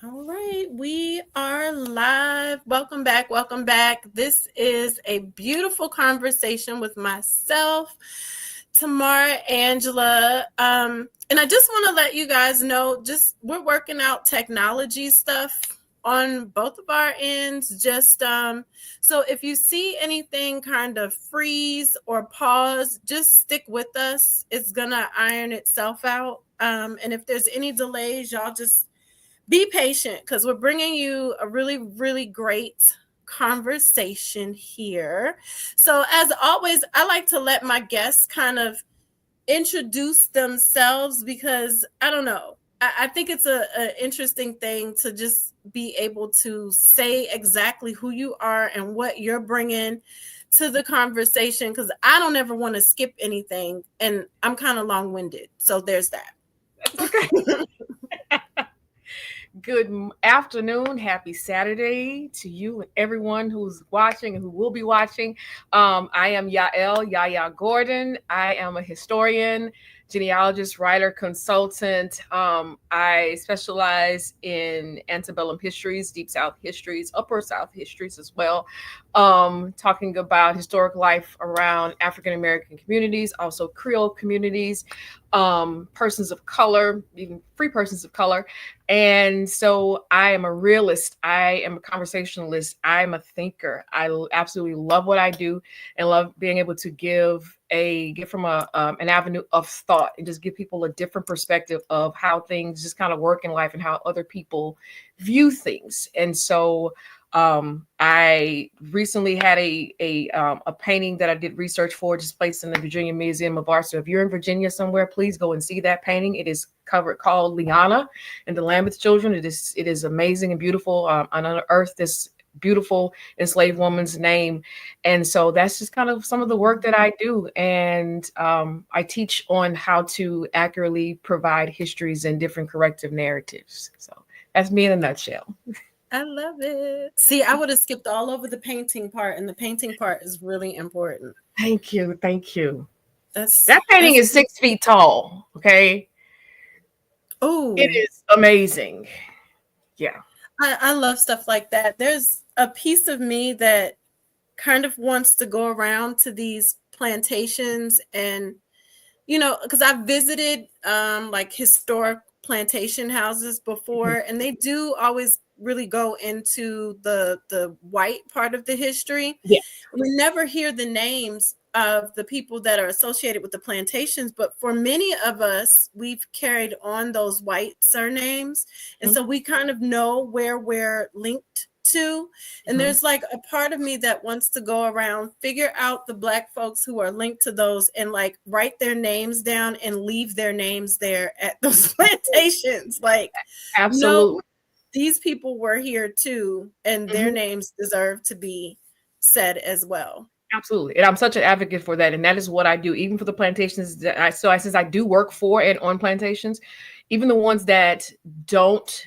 All right, we are live. Welcome back. Welcome back. This is a beautiful conversation with myself, Tamara, Angela. And I just want to let you guys know, just we're working out technology stuff on both of our ends. Just so if you see anything kind of freeze or pause, just stick with us. It's gonna iron itself out. And if there's any delays, y'all just be patient because we're bringing you a really, really great conversation here. So, as always, I like to let my guests kind of introduce themselves because I don't know. I think it's an interesting thing to just be able to say exactly who you are and what you're bringing to the conversation because I don't ever want to skip anything and I'm kind of long winded. So, there's that. That's okay. Good afternoon. Happy Saturday to you and everyone who's watching and who will be watching. I am Yael Yaya Gordon. I am a historian, genealogist, writer, consultant. I specialize in antebellum histories, deep South histories, upper South histories as well. Talking about historic life around African American communities, also Creole communities, persons of color, even free persons of color. And so I am a realist. I am a conversationalist. I'm a thinker. Absolutely love what I do and love being able to give from an avenue of thought and just give people a different perspective of how things just kind of work in life and how other people view things. And so I recently had a painting that I did research for, just placed in the Virginia Museum of Art. So if you're in Virginia somewhere, please go and see that painting. It is called Liana and the Lambeth Children. It is amazing and beautiful. On unearth this beautiful enslaved woman's name, and so that's just kind of some of the work that I do. And I teach on how to accurately provide histories and different corrective narratives. So that's me in a nutshell. I love it. See, I would have skipped all over the painting part, and the painting part is really important. Thank you. Thank you. That's That painting that's is 6 feet tall. Okay. It oh, is amazing. Yeah. I love stuff like that. There's a piece of me that kind of wants to go around to these plantations and because I've visited like historic plantation houses Mhm. before, and they do always really go into the white part of the history. Yeah. We never hear the names of the people that are associated with the plantations, but for many of us, we've carried on those white surnames. And Mhm. so we kind of know where we're linked to. And Mhm. there's like a part of me that wants to go around, figure out the Black folks who are linked to those and like write their names down and leave their names there at those plantations. Like, no, Absolutely. these people were here too, and their Mhm. names deserve to be said as well. Absolutely. And I'm such an advocate for that. And that is what I do, even for the plantations that since I do work for and on plantations, even the ones that don't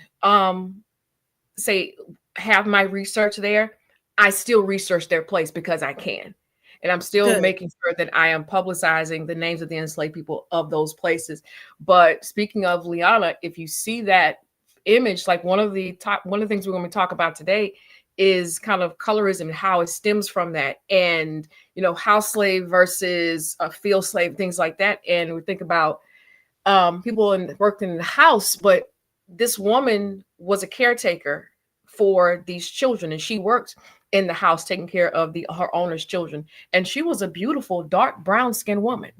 say have my research there, I still research their place because I can. And I'm still Good. making sure that I am publicizing the names of the enslaved people of those places. But speaking of Liana, if you see that image, like one of the things we're going to talk about today is kind of colorism and how it stems from that, and house slave versus field slave, things like that. And we think about people worked in the house, but this woman was a caretaker for these children, and she worked in the house taking care of her owner's children. And she was a beautiful dark brown skinned woman.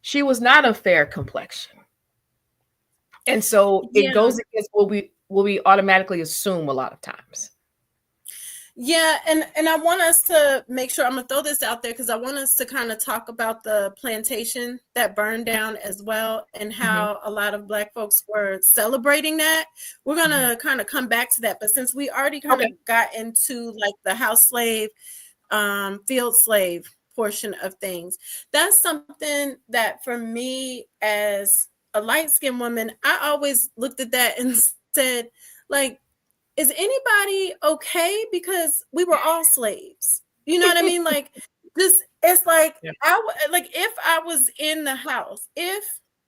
She was not a fair complexion, and so it Yeah. goes against what we automatically assume a lot of times. Yeah, and I want us to make sure, I'm gonna throw this out there because I want us to kind of talk about the plantation that burned down as well and Mhm, how a lot of Black folks were celebrating that. We're mhm. gonna kind of come back to that, but since we already kind Okay. of got into like the house slave, field slave portion of things, that's something that for me as a light-skinned woman, I always looked at that and said, like, is anybody okay? Because we were all slaves. You know what I mean? Like, this, it's like, Yeah. like if I was in the house, if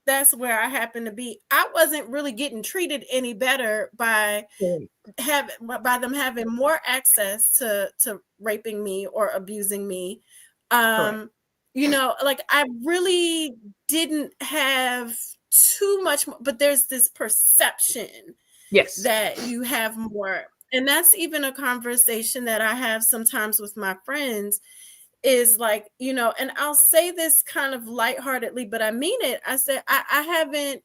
that's where I happen to be. I wasn't really getting treated any better by them having more access to raping me or abusing me. Correct. Like I really didn't have too much, but there's this perception Yes. that you have more. And that's even a conversation that I have sometimes with my friends is like, and I'll say this kind of lightheartedly, but I mean it. I said, I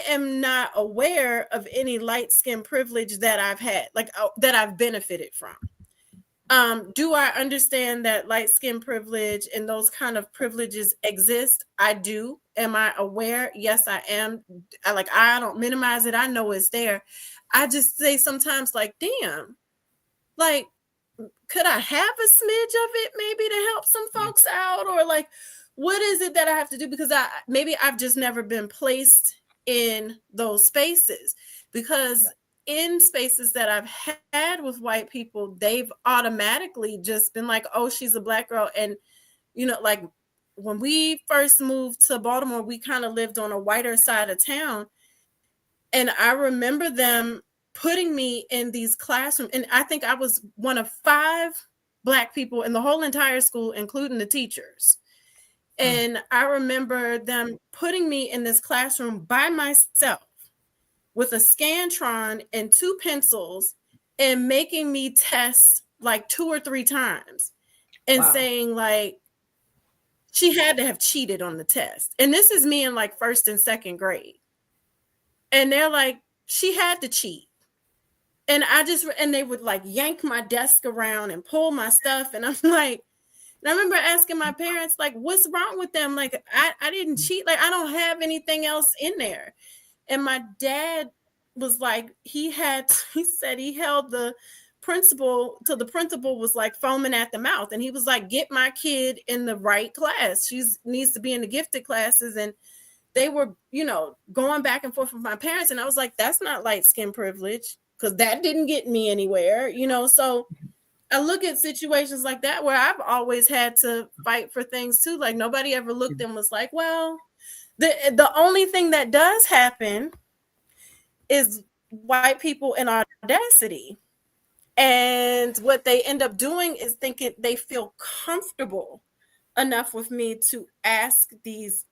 am not aware of any light skin privilege that I've had, like that I've benefited from. Do I understand that light skin privilege and those kind of privileges exist? I do. Am I aware? Yes, I am. I don't minimize it. I know it's there. I just say sometimes like, damn, like, could I have a smidge of it maybe to help some Yeah. folks out? Or like, what is it that I have to do? Because I've just never been placed in those spaces, because in spaces that I've had with white people, they've automatically just been like, oh, she's a Black girl. And, like when we first moved to Baltimore, we kind of lived on a whiter side of town. And I remember them putting me in these classrooms. And I think I was one of 5 Black people in the whole entire school, including the teachers. And I remember them putting me in this classroom by myself with a Scantron and 2 pencils and making me test like 2 or 3 times and Wow. saying like, she had to have cheated on the test. And this is me in like 1st and 2nd grade. And they're like, she had to cheat. And they would like yank my desk around and pull my stuff. And I'm like, and I remember asking my parents, like, what's wrong with them? Like, I didn't cheat. Like, I don't have anything else in there. And my dad was like, he said he held the principal till the principal was like foaming at the mouth. And he was like, get my kid in the right class. She needs to be in the gifted classes. And they were, going back and forth with my parents. And I was like, that's not light skin privilege, because that didn't get me anywhere, So I look at situations like that where I've always had to fight for things too. Like nobody ever looked and was like, well, the only thing that does happen is white people in audacity. And what they end up doing is thinking they feel comfortable enough with me to ask these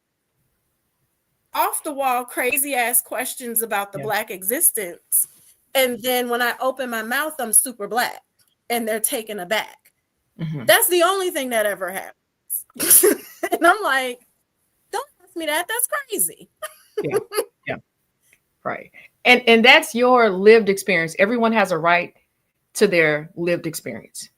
off the wall, crazy ass questions about the Yeah. Black existence. And then when I open my mouth, I'm super Black and they're taken aback. Mm-hmm. That's the only thing that ever happens. And I'm like, don't ask me that. That's crazy. Yeah. Yeah. Right. And that's your lived experience. Everyone has a right to their lived experience.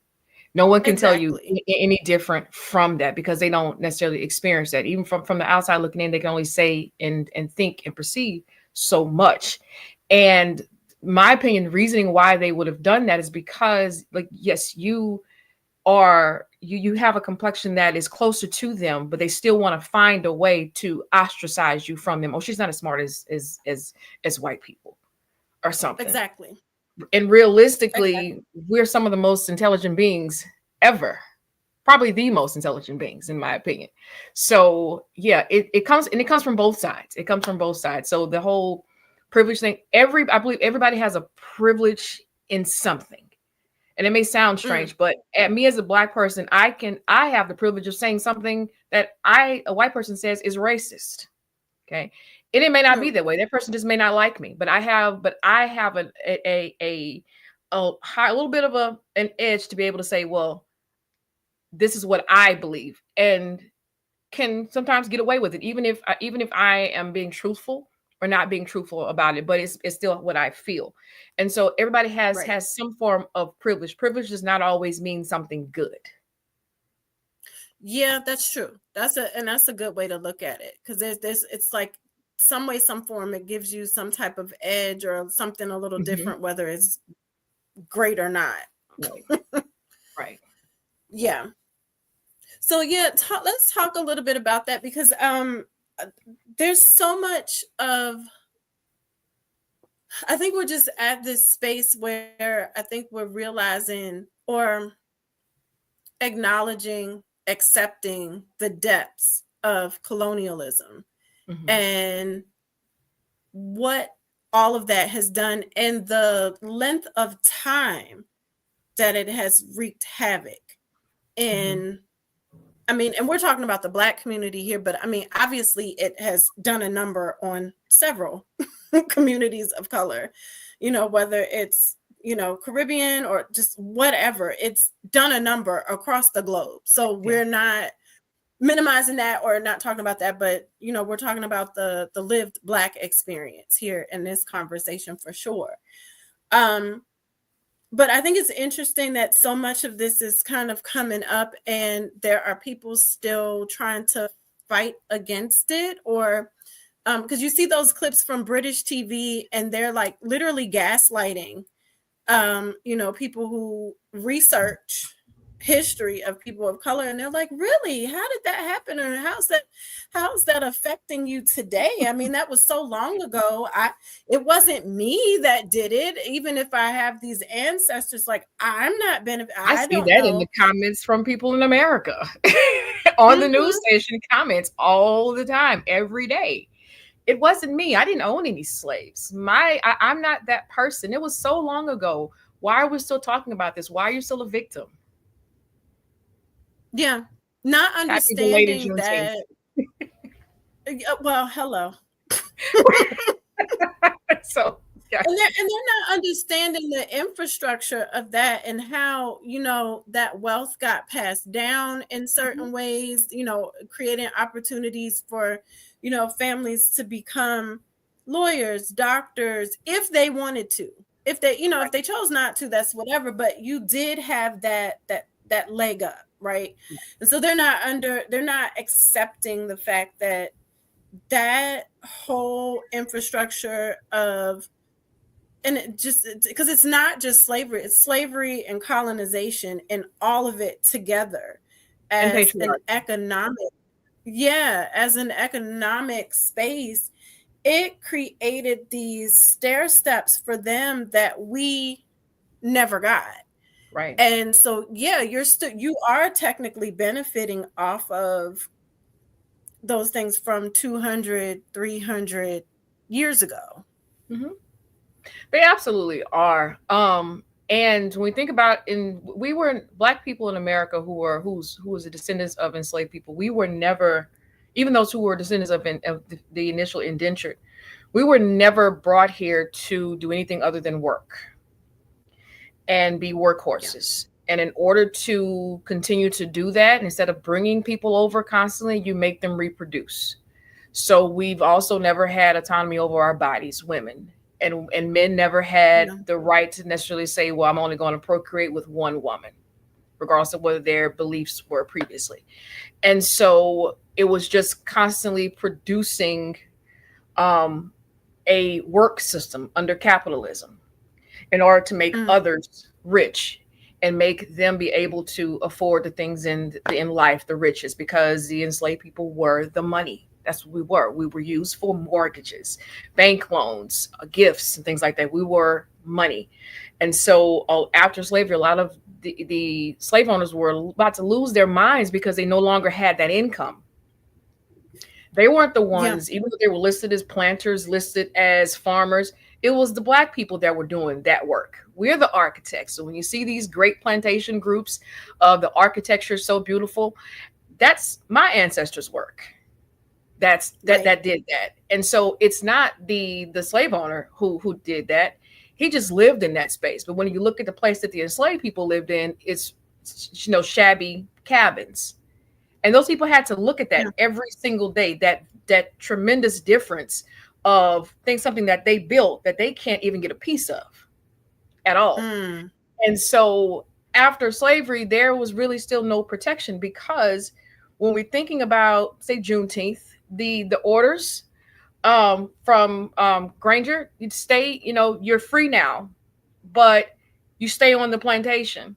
No one can tell you Exactly. any different from that, because they don't necessarily experience that. Even from the outside looking in, they can only say and think and perceive so much. And my opinion, the reasoning why they would have done that is because, like, yes, you have a complexion that is closer to them, but they still want to find a way to ostracize you from them. Oh, she's not as smart as white people or something. Exactly. And realistically, Exactly. we're some of the most intelligent beings ever, probably the most intelligent beings in my opinion. So yeah, it comes from both sides. It comes from both sides. So the whole privilege thing, I believe everybody has a privilege in something. And it may sound strange, but at me as a Black person, I have the privilege of saying something that a white person says is racist. Okay. And it may not be that way. That person just may not like me, but I have a little bit of an edge to be able to say, well, this is what I believe, and can sometimes get away with it, even if I am being truthful or not being truthful about it, but it's still what I feel. And so everybody has Right. some form of privilege. Privilege does not always mean something good. Yeah, that's true. That's a good way to look at it, because there's it's like some way, some form, it gives you some type of edge or something a little Mm-hmm. different, whether it's great or not. Right. Right. Yeah. So yeah, let's talk a little bit about that, because there's so much of, I think we're just at this space where I think we're realizing or acknowledging, accepting the depths of colonialism Mm-hmm. and what all of that has done and the length of time that it has wreaked havoc Mm-hmm. in, I mean, and we're talking about the Black community here, but I mean, obviously it has done a number on several communities of color, whether it's, Caribbean or just whatever, it's done a number across the globe. So Yeah. we're not minimizing that or not talking about that, but, we're talking about the lived Black experience here in this conversation for sure. Um, but I think it's interesting that so much of this is kind of coming up and there are people still trying to fight against it, or because you see those clips from British TV and they're like literally gaslighting people who research history of people of color, and they're like, really, how did that happen, or how's that affecting you today? I mean, that was so long ago. It wasn't me that did it, even if I have these ancestors. Like, I'm not I I see don't that in know. the comments from people in America on the news Mm-hmm. station comments all the time, every day. It wasn't me. I didn't own any slaves. I'm not that person. It was so long ago. Why are we still talking about this? Why are you still a victim? Yeah, not Happy belated understanding Juneteenth. that. Well, hello. So yeah. And they're not understanding the infrastructure of that and how, that wealth got passed down in Mhm. certain ways, creating opportunities for, families to become lawyers, doctors, if they wanted to. If they, if Right. they chose not to, that's whatever, but you did have that leg up, right? And so they're not accepting the fact that that whole infrastructure of, and it just, because it's not just slavery, it's slavery and colonization and all of it together And as an patriarchy. economic, yeah, as an economic space. It created these stair steps for them that we never got. Right. And so yeah, you are technically benefiting off of those things from 200, 300 years ago. Hmm. They absolutely are. And when we think about, we were Black people in America who was the descendants of enslaved people. We were never, even those who were descendants of the initial indentured, we were never brought here to do anything other than work and be Yeah. workhorses. And in order to continue to do that, instead of bringing people over constantly, you make them reproduce. So we've also never had autonomy over our bodies, women. And men never had Yeah. the right to necessarily say, well, I'm only going to procreate with one woman, regardless of whether their beliefs were previously. And so it was just constantly producing um, a work system under capitalism in order to make Mm, others rich and make them be able to afford the things in life, the riches, because the enslaved people were the money. That's what we were. We were used for mortgages, bank loans, gifts, and things like that. We were money. And so after slavery, a lot of the slave owners were about to lose their minds because they no longer had that income. They weren't the yeah. ones, even though they were listed as planters, listed as farmers, it was the Black people that were doing that work. We're the architects. So when you see these great plantation groups, the architecture is so beautiful, that's my ancestors' work. Right. That did that. And so it's not the slave owner who did that. He just lived in that space. But when you look at the place that the enslaved people lived in, it's shabby cabins, and those people had to look at that Yeah. every single day, that tremendous difference of things, something that they built that they can't even get a piece of at all. Mm, And so after slavery, there was really still no protection, because when we're thinking about, say, Juneteenth, the orders from Granger, you'd stay, you're free now, but you stay on the plantation,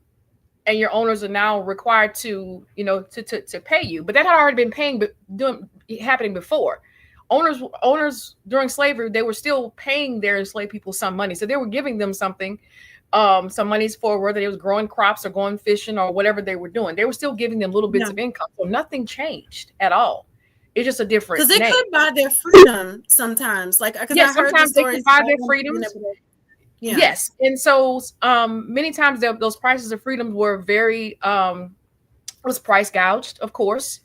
and your owners are now required to, to pay you. But that had already been paying, but doing happening before. Owners during slavery, they were still paying their enslaved people some money, so they were giving them something, some monies for whether they was growing crops or going fishing or whatever they were doing. They were still giving them little bits yeah. of income, so nothing changed at all. It's just a different Because they name. could buy their freedom sometimes. Like, because I Yes, heard the sometimes they could stories buy about their them being freedoms. able to, yeah. Yes, and so many times those prices of freedom were very was price gouged, of course.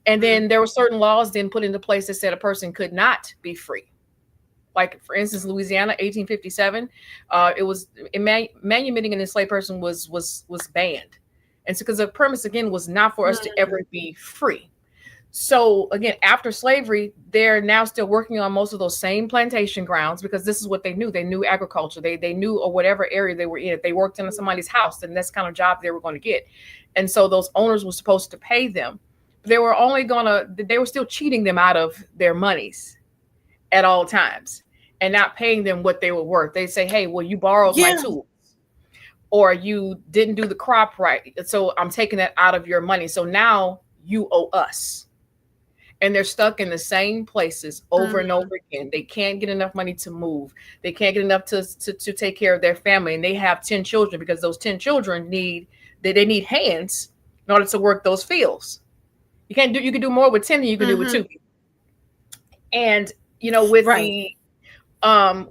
And Mm, then there were certain laws then put into place that said a person could not be free. Like for instance, Louisiana, 1857, it was manumitting an enslaved person was banned, and so because the premise again was not for us to ever mm, be free. So again, after slavery, they're now still working on most of those same plantation grounds because this is what they knew. They knew agriculture. They knew or whatever area they were in. If they worked in somebody's house, then that's the kind of job they were going to get. And so those owners were supposed to pay them. They were only gonna. They were still cheating them out of their monies at all times and not paying them what they were worth. They say, "Hey, well, you borrowed my yeah. tool, or you didn't do the crop right, so I'm taking that out of your money. So now you owe us." And they're stuck in the same places over and Mm, over again. They can't get enough money to move. They can't get enough to take care of their family. And they have 10 children because those 10 children they need hands in order to work those fields. You can do more with 10 than you can do with mm-hmm. two. And Right.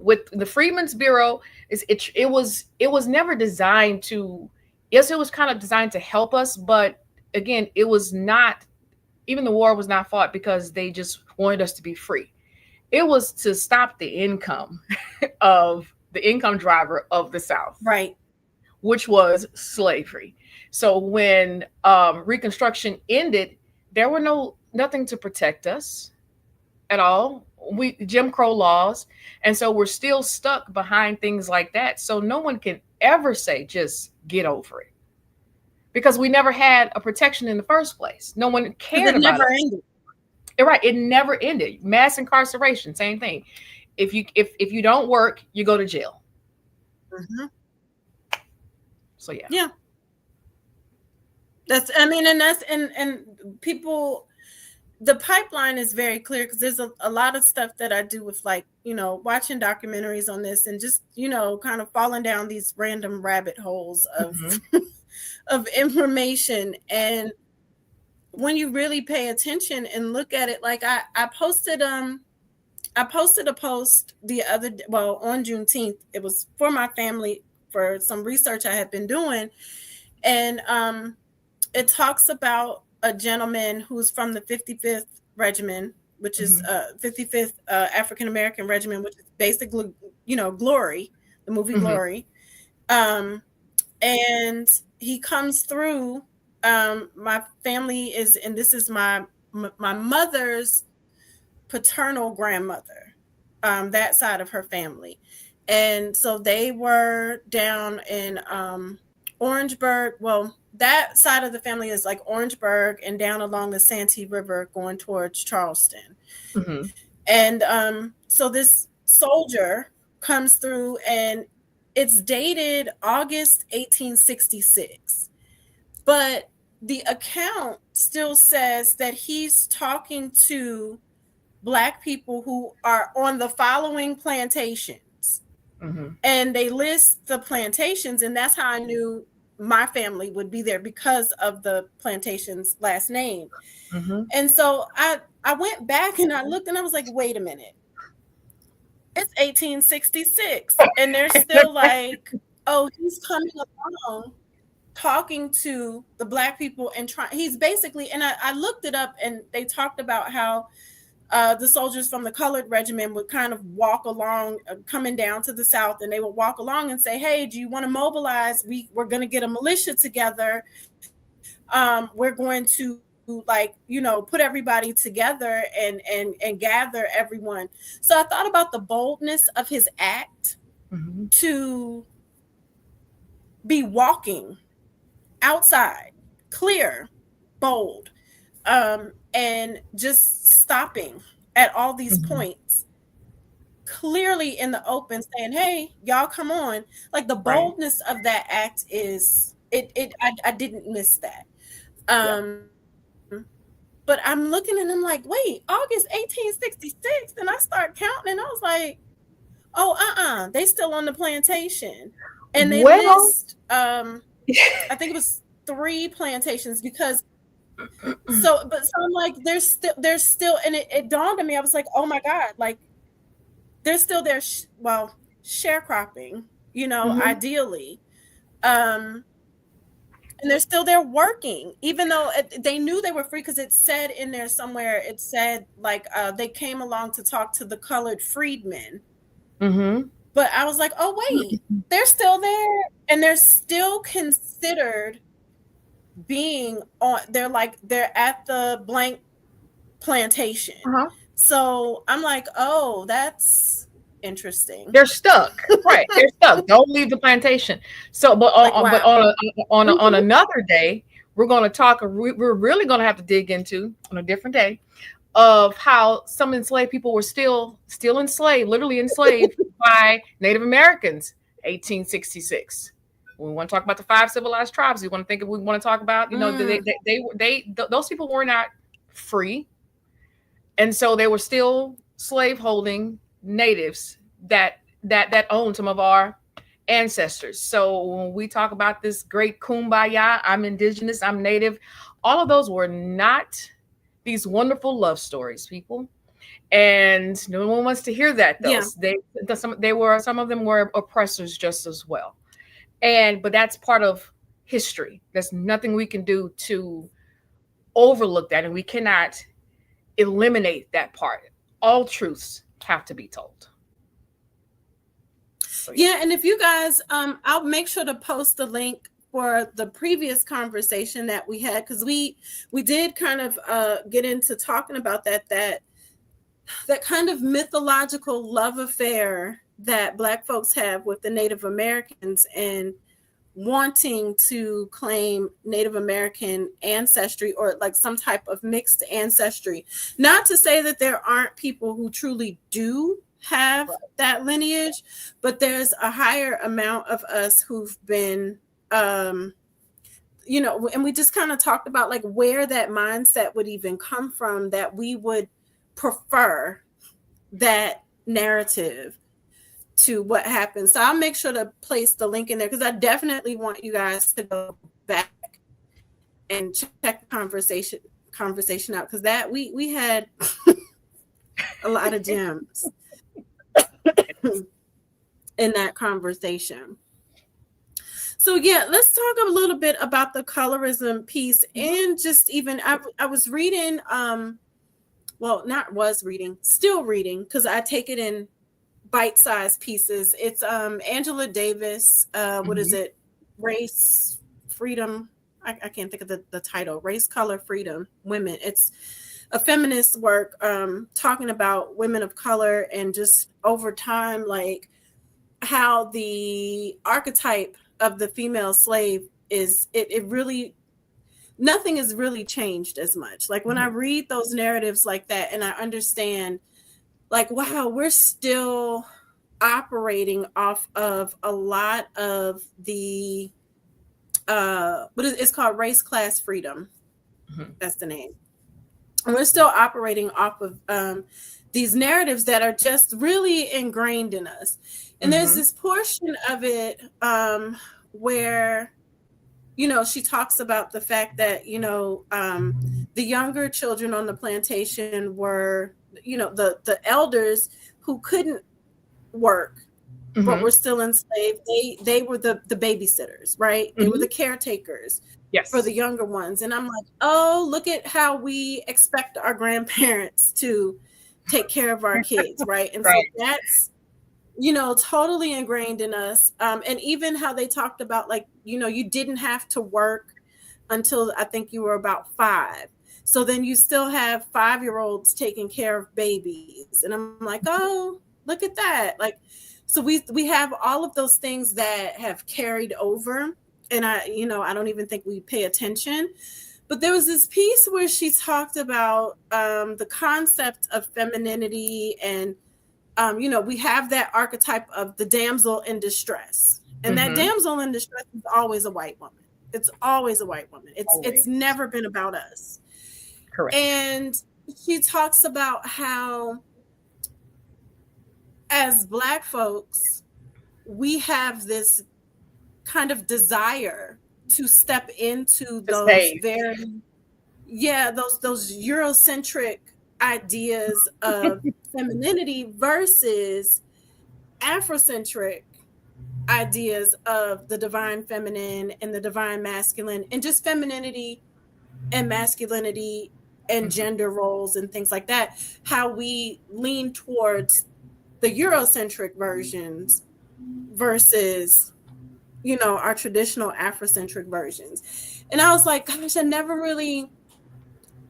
with the Freedmen's Bureau, it was never designed to, yes, it was kind of designed to help us, but again, it was not, even the war was not fought because they just wanted us to be free. It was to stop the income of the income driver of the South, Right. which was slavery. So when Reconstruction ended, there were nothing to protect us at all. We Jim Crow laws, and so we're still stuck behind things like that. So no one can ever say just get over it because we never had a protection in the first place. No one Because cared it about never us. ended. Right, it never ended. Mass incarceration, same thing. If you don't work, you go to jail. Hmm. So yeah. Yeah. That's, I mean, and that's, and people, the pipeline is very clear because there's a lot of stuff that I do with, like, watching documentaries on this and just, kind of falling down these random rabbit holes of Hmm. of information. And when you really pay attention and look at it, like I posted a post the other well, on Juneteenth. It was for my family for some research I had been doing. And it talks about a gentleman who's from the 55th Regiment, which is Hmm. 55th African American Regiment, which is basically, Glory, the movie Hmm. Glory. Um, and he comes through. My family is, and this is my mother's paternal grandmother, that side of her family. And so they were down in Orangeburg. Well, that side of the family is like Orangeburg and down along the Santee River going towards Charleston. Hmm. And so this soldier comes through, and it's dated August 1866. But the account still says that he's talking to Black people who are on the following plantations. Hmm. And they list the plantations, and that's how I knew my family would be there because of the plantation's last name. Hmm. And so I went back and I looked and I was like, wait a minute. It's 1866. And they're still like, oh, he's coming along talking to the Black people and trying, he's basically, and I looked it up, and they talked about how the soldiers from the colored regiment would kind of walk along, coming down to the South, and they would walk along and say, hey, do you want to mobilize? We're going to get a militia together. We're going to, like, put everybody together and gather everyone. So I thought about the boldness of his act Hmm. to be walking outside, clear, bold, and just stopping at all these Hmm. points, clearly in the open, saying, hey, y'all come on. Like, the Right. boldness of that act is I didn't miss that. Yeah. But I'm looking and I'm like, wait, August 1866. Then I start counting and I was like, oh, they still on the plantation. And they Well. list I think it was three plantations, because So I'm like, there's still, and it dawned on me. I was like, oh my God, like they're still there. Well, sharecropping, Hmm. ideally. Um, and they're still there working, even though they knew they were free because it said in there somewhere, it said like they came along to talk to the colored freedmen. Hmm. But I was like, oh, wait, they're still there and they're still considered being on, they're at the blank plantation. Uh-huh. So I'm like, oh, that's interesting. They're stuck. Right. They're stuck. Don't leave the plantation. So, but Like, but wow. on Mhm. another day, we're going to talk. We're really going to have to dig into on a different day of how some enslaved people were still enslaved, literally enslaved by Native Americans. 1866. We want to talk about the five civilized tribes. We want to talk about, Mm, those people were not free, and so they were still slave holding natives that owned some of our ancestors. So when we talk about this great kumbaya, I'm indigenous, I'm native, all of those were not these wonderful love stories, people. And no one wants to hear that, though. yeah. Some of them were oppressors just as well. But that's part of history. There's nothing we can do to overlook that, and we cannot eliminate that part. All truths have to be told. So yeah. Yeah, and if you guys, I'll make sure to post the link for the previous conversation that we had, because we did kind of get into talking about that kind of mythological love affair that Black folks have with the Native Americans, and wanting to claim Native American ancestry or like some type of mixed ancestry. Not to say that there aren't people who truly do have that lineage, but there's a higher amount of us who've been, and we just kind of talked about like where that mindset would even come from, that we would prefer that narrative to what happened. So I'll make sure to place the link in there, because I definitely want you guys to go back and check the conversation out, because that we had a lot of gems in that conversation. So yeah, let's talk a little bit about the colorism piece, and just even I was reading, well, not was reading, still reading, because I take it in bite-sized pieces. It's Angela Davis, what is Mhm. it, race freedom, I can't think of the title, race color freedom women. It's a feminist work, talking about women of color, and just over time, like how the archetype of the female slave is, it really, nothing has really changed as much. Like when I Mhm. read those narratives like that, and I understand, like, wow, we're still operating off of a lot of the what is, it's called race class freedom. Mhm. That's the name. And we're still operating off of these narratives that are just really ingrained in us. And there's Mhm. this portion of it, where she talks about the fact that the younger children on the plantation were, the elders who couldn't work but Mhm. were still enslaved. They were the babysitters, right? They were Mhm. the caretakers for the Yes. younger ones. And I'm like, oh, look at how we expect our grandparents to take care of our kids, right? And so Right. that's, totally ingrained in us. And even how they talked about, like, you didn't have to work until I think you were about 5. So then you still have 5-year-olds taking care of babies. And I'm like, oh, look at that. Like, so we have all of those things that have carried over. And I don't even think we pay attention. But there was this piece where she talked about the concept of femininity, and we have that archetype of the damsel in distress. And that Mhm. damsel in distress is always a white woman. It's always a white woman. It's Always. never been about us. Correct. And she talks about how, as Black folks, we have this kind of desire to step into To those save. very, yeah, those Eurocentric ideas of femininity versus Afrocentric ideas of the divine feminine and the divine masculine, and just femininity and masculinity and Mhm. gender roles and things like that. How we lean towards the Eurocentric versions versus, our traditional Afrocentric versions. And I was like, gosh, I never really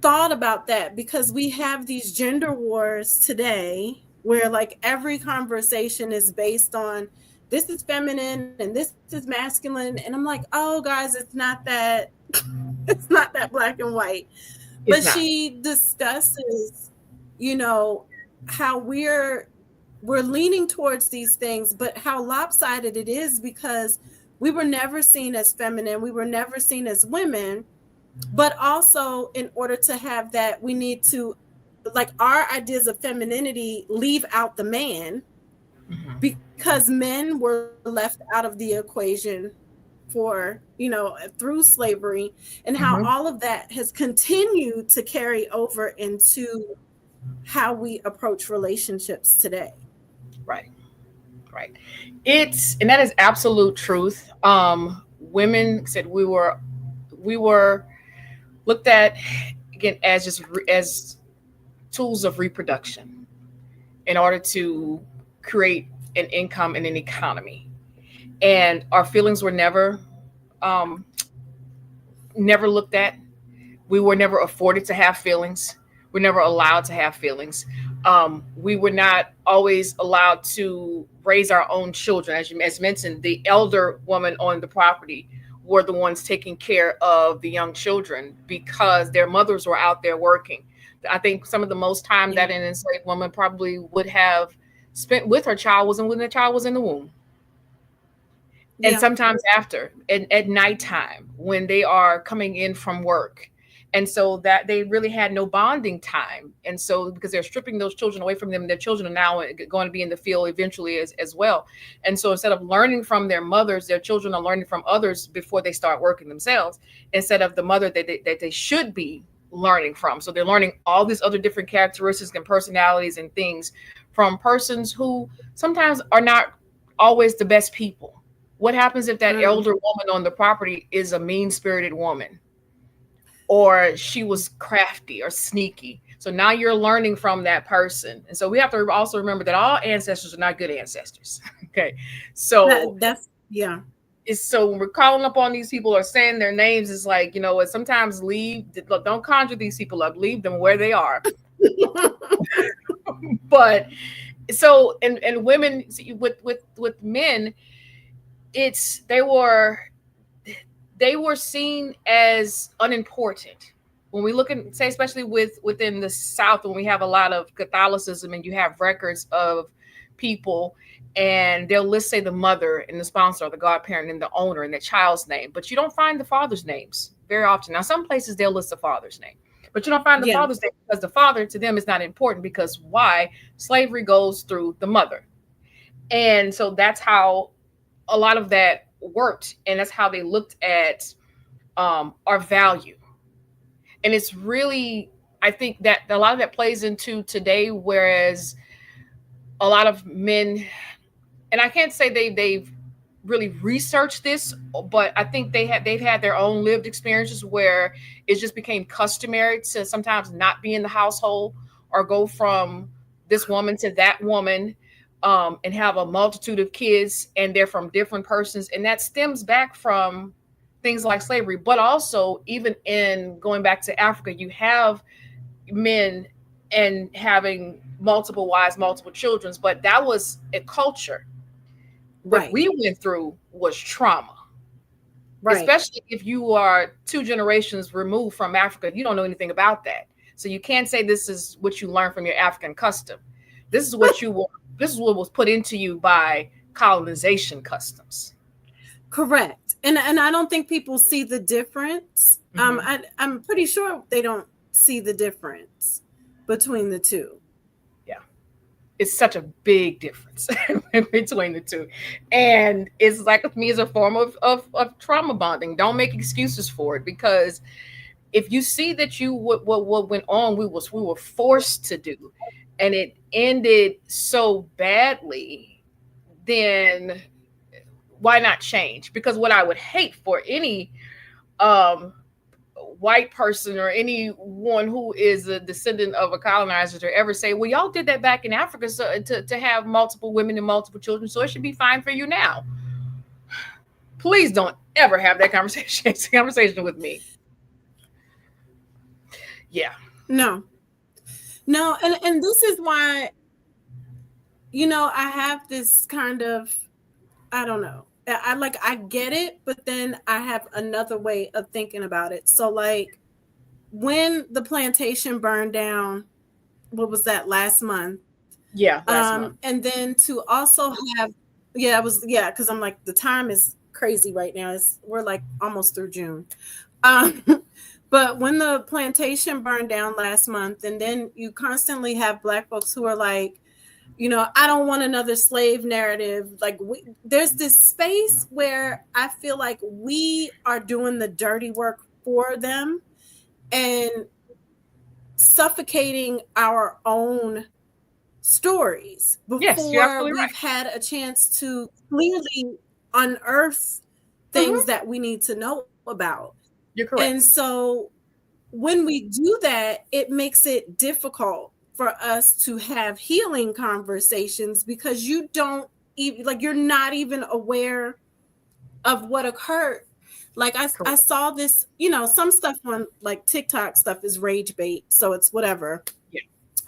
thought about that, because we have these gender wars today where like every conversation is based on this is feminine and this is masculine, and I'm like, oh guys, it's not that it's not that black and white. But It's not. she discusses, you know how we're leaning towards these things, but how lopsided it is, because we were never seen as feminine, we were never seen as women. But also, in order to have that, we need to, like, our ideas of femininity leave out the man, Mhm. because men were left out of the equation for, through slavery, and how all Mhm. of that has continued to carry over into how we approach relationships today. Right. Right. And that is absolute truth. Women said we were looked at again as as tools of reproduction in order to create an income and an economy. And our feelings were um, never looked at. We were never afforded to have feelings. We're never allowed to have feelings. We were not always allowed to raise our own children. As mentioned, the elder woman on the property were the ones taking care of the young children because their mothers were out there working. I think some of the most time Yeah. that an enslaved woman probably would have spent with her child was when the child was in the womb, and Yeah. sometimes after at nighttime when they are coming in from work. And so that they really had no bonding time, and so because they're stripping those children away from them, their children are now going to be in the field eventually as well. And so instead of learning from their mothers, their children are learning from others before they start working themselves, instead of the mother that they should be learning from. So they're learning all these other different characteristics and personalities and things from persons who sometimes are not always the best people. What happens if that Mm. elder woman on the property is a mean spirited woman, or she was crafty or sneaky? So now you're learning from that person. And so we have to also remember that all ancestors are not good ancestors. Okay. So That's yeah. so when we're calling up on these people or saying their names, it's like, sometimes don't conjure these people up, leave them where they are. But so and women, see, with men, it's they were seen as unimportant. When we look at, say, especially within the South, when we have a lot of Catholicism and you have records of people, and they'll list, say, the mother and the sponsor or the godparent and the owner and the child's name, but you don't find the father's names very often. Now, some places they'll list the father's name, but you don't find the Yeah. father's name because the father to them is not important, because why? Slavery goes through the mother. And so that's how a lot of that worked, and that's how they looked at our value. And it's really, I think that a lot of that plays into today, whereas a lot of men, and I can't say they've really researched this, but I think they've had their own lived experiences where it just became customary to sometimes not be in the household or go from this woman to that woman, and have a multitude of kids, and they're from different persons, and that stems back from things like slavery. But also, even in going back to Africa, you have men and having multiple wives, multiple children, but that was a culture. What Right. we went through was trauma, Right. especially if you are two generations removed from Africa. You don't know anything about that. So you can't say this is what you learned from your African custom. This is what this is what was put into you by colonization customs. Correct. And I don't think people see the difference. Hmm. I'm pretty sure they don't see the difference between the two. Yeah. It's such a big difference between the two. And it's like, with me, as a form of trauma bonding. Don't make excuses for it, because if you see that you what went on, we were forced to do, and it ended so badly, then why not change? Because what I would hate for any um white person or anyone who is a descendant of a colonizer to ever say, well, y'all did that back in Africa, so to have multiple women and multiple children, so it should be fine for you now. Please don't ever have that conversation with me. Yeah. No, no, and this is why, I have this kind of, I don't know. I get it, but then I have another way of thinking about it. So like when the plantation burned down, what was that, last month? Yeah, last month. And then to also have, yeah, it was, yeah, because I'm like, the time is crazy right now. We're like almost through June. Um, but when the plantation burned down last month, and then you constantly have Black folks who are like, I don't want another slave narrative. Like, there's this space where I feel like we are doing the dirty work for them and suffocating our own stories Yes, you're before absolutely we've right. had a chance to clearly unearth things Hmm. that we need to know about. You're And correct. so when we do that, it makes it difficult for us to have healing conversations because you don't even, like, you're not even aware of what occurred. Like I Correct. saw this, some stuff on like TikTok stuff is rage bait, so it's whatever. Yeah.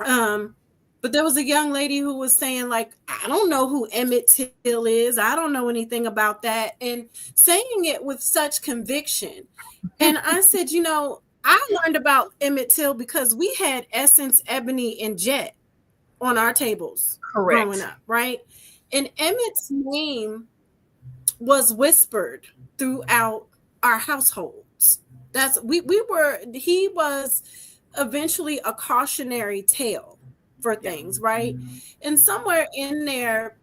Um, but there was a young lady who was saying, like, I don't know who Emmett Till is. I don't know anything about that. And saying it with such conviction. And I said, I learned about Emmett Till because we had Essence, Ebony, and Jet on our tables growing Correct. up, right? And Emmett's name was whispered throughout our households. He was eventually a cautionary tale for Yeah. things, right? And somewhere in there,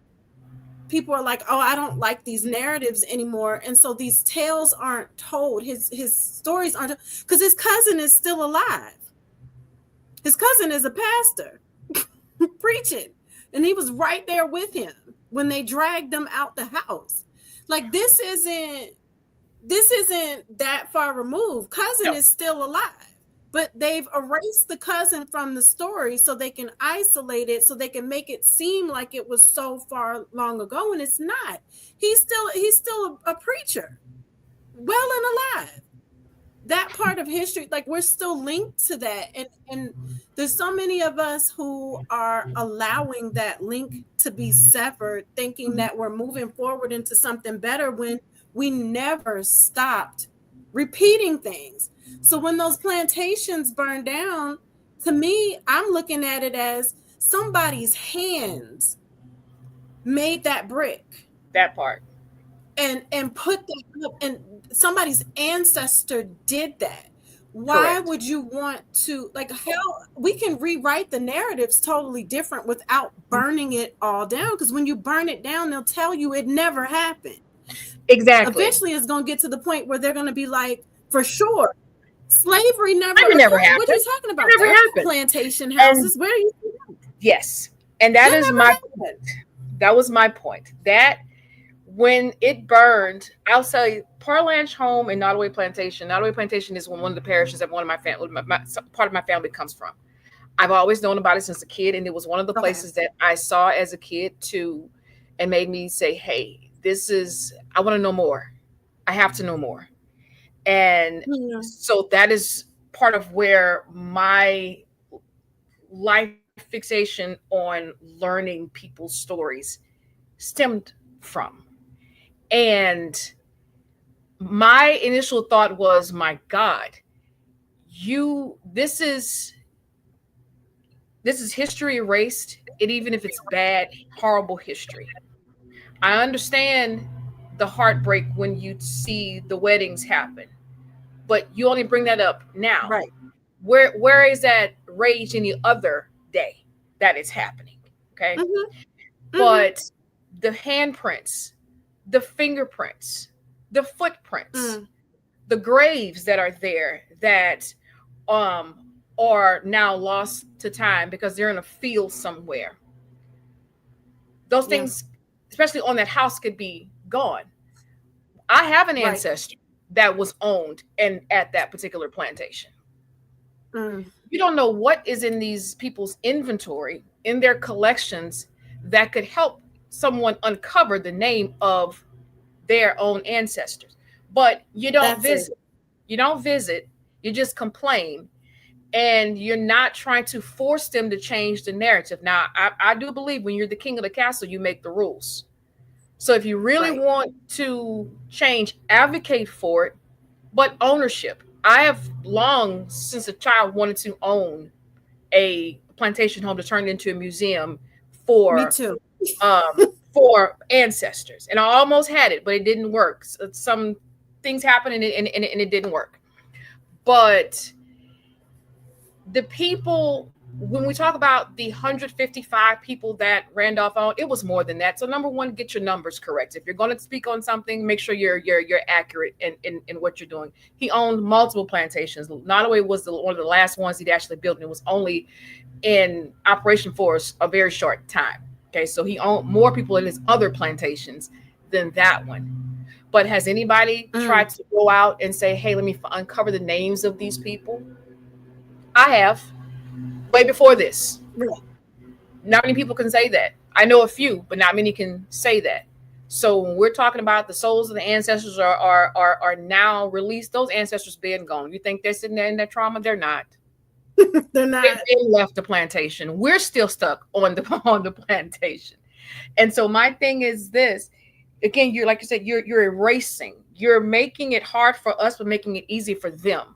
people are like, oh, I don't like these narratives anymore. And so these tales aren't told. His stories aren't, because his cousin is still alive. His cousin is a pastor preaching. And he was right there with him when they dragged them out the house. Like this isn't that far removed. Cousin No. is still alive, but they've erased the cousin from the story so they can isolate it, so they can make it seem like it was so far long ago, and it's not. He's still a preacher, well and alive. That part of history, like, we're still linked to that, and there's so many of us who are allowing that link to be severed, thinking that we're moving forward into something better when we never stopped repeating things. So when those plantations burn down, to me, I'm looking at it as somebody's hands made that brick That part. and put that up, and somebody's ancestor did that. Why Correct. would you want to, like, how we can rewrite the narratives totally different without burning it all down? Because when you burn it down, they'll tell you it never happened. Exactly. Eventually it's going to get to the point where they're going to be like, for sure, slavery never Slavery never occurred. What are you happened. talking It about? never There are happened. plantation And houses. Where are you? yes, and that That is never my point. happened. That was my point. That when it burned, I'll say Parlanch Home and Nottoway Plantation. Nottoway Plantation is one of the parishes that one of my family, part of my family comes from. I've always known about it since a kid, and it was one of the Okay. places that I saw as a kid too, and made me say, "Hey, this is. I want to know more. I have to know more." And Yeah. so that is part of where my life fixation on learning people's stories stemmed from. And my initial thought was, my God, you this is history erased. And even if it's bad, horrible history. I understand the heartbreak when you see the weddings happen, but you only bring that up now. Right. Where is that rage any other day that is happening? Okay. Mm-hmm. Mm-hmm. But the handprints, the fingerprints, the footprints, Mm. the graves that are there that are now lost to time because they're in a field somewhere. Those Yeah. things, especially on that house, could be gone. I have an Right. ancestor that was owned and at that particular plantation. Mm, You don't know what is in these people's inventory, in their collections, that could help someone uncover the name of their own ancestors. But you don't that's it. visit. You don't visit. You just complain, and you're not trying to force them to change the narrative. Now, I do believe when you're the king of the castle, you make the rules. So if you really Right. want to change, advocate for it, but ownership. I have long since a child wanted to own a plantation home to turn it into a museum Me for too. for ancestors, and I almost had it, but it didn't work. Some things happened, and it didn't work. But the people, when we talk about the 155 people that Randolph owned, it was more than that. So number one, get your numbers correct. If you're going to speak on something, make sure you're accurate in what you're doing. He owned multiple plantations. Nottoway was one of the last ones he'd actually built, and it was only in operation for a very short time. Okay, so he owned more people in his other plantations than that one. But has anybody Mm, tried to go out and say, hey, let me uncover the names of these people? I have, way before this. right. Not many people can say that. I know a few, but not many can say that. So when we're talking about the souls of the ancestors are now released, those ancestors been gone. You think they're sitting there in their trauma? They're not. They're They, not. they left the plantation. We're still stuck on the on the plantation. And so my thing is this: again, you're like you said, you're erasing. You're making it hard for us, but making it easy for them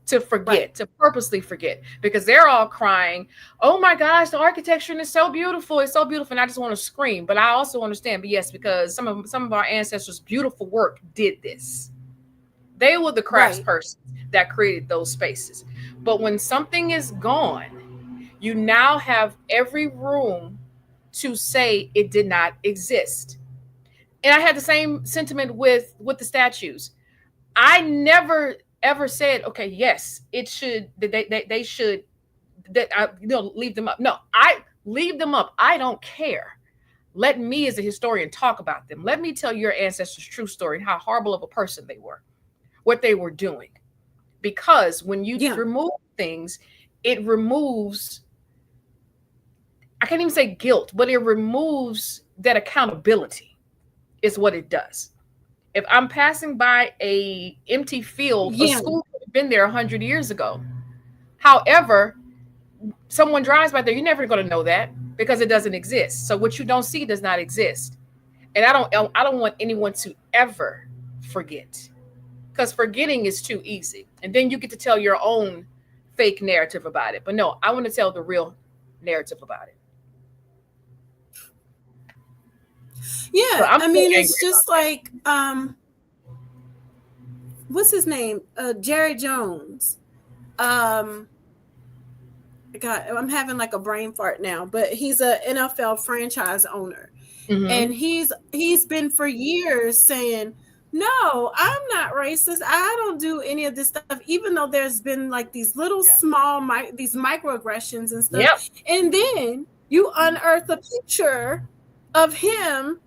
to Right. forget, to purposely forget, because they're all crying, oh my gosh, the architecture is so beautiful, it's so beautiful, and I just want to scream. But I also understand, but yes, because some of our ancestors' beautiful work did this. They were the Right. craftspersons that created those spaces. But when something is gone, you now have every room to say it did not exist. And I had the same sentiment with the statues. I never ever said, okay, yes, it should, they should, that I, leave them up. No, I leave them up. I don't care. Let me as a historian talk about them. Let me tell your ancestors' true story and how horrible of a person they were, what they were doing. Because when you Yeah. remove things, it removes, I can't even say guilt, but it removes that accountability is what it does. If I'm passing by a empty field, a Yeah. school could have been there 100 years ago. However, someone drives by there, you're never going to know that because it doesn't exist. So what you don't see does not exist. And I don't want anyone to ever forget, because forgetting is too easy. And then you get to tell your own fake narrative about it. But no, I want to tell the real narrative about it. So Yeah. I'm I so mean, angry it's about just like what's his name? Jerry Jones. Um, God, I'm having like a brain fart now, but he's a NFL franchise owner. that. And he's been for years saying, "No, I'm not racist. I don't do any of this stuff." Even though there's been like these little small these microaggressions and stuff. Yep. And then you unearth a picture of him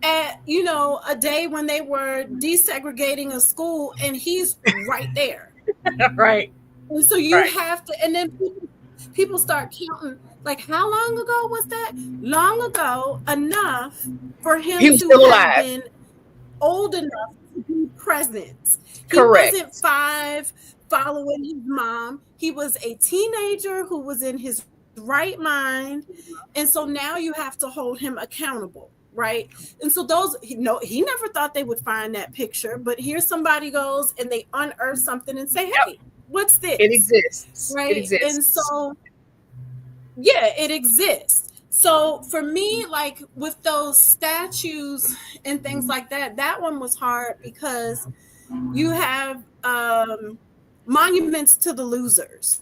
at, a day when they were desegregating a school, and he's right there. Right. And so you Right. have to, and then people start counting, like, how long ago was that? Long ago enough for him He was to still have alive. been old enough to be present. He wasn't Correct. 5 following his mom. He was a teenager who was in his right mind. And so now you have to hold him accountable, right? And so those, he never thought they would find that picture, but here somebody goes and they unearth something and say, Yep. hey, what's It this? exists. It Right? And exists. so yeah, it exists. So for me, like with those statues and things like that, that one was hard because you have monuments to the losers,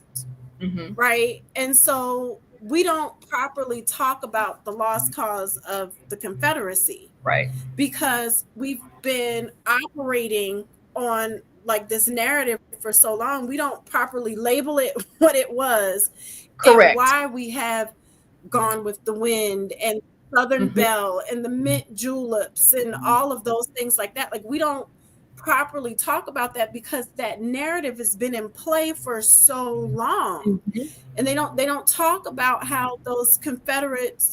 Hmm. right? And so we don't properly talk about the lost cause of the Confederacy Right. because we've been operating on like this narrative for so long, we don't properly label it what it was and Correct. why we have Gone with the Wind and Southern Mm-hmm. Belle and the mint juleps and all of those things like that. Like we don't properly talk about that because that narrative has been in play for so long. Mm-hmm. And they don't talk about how those Confederate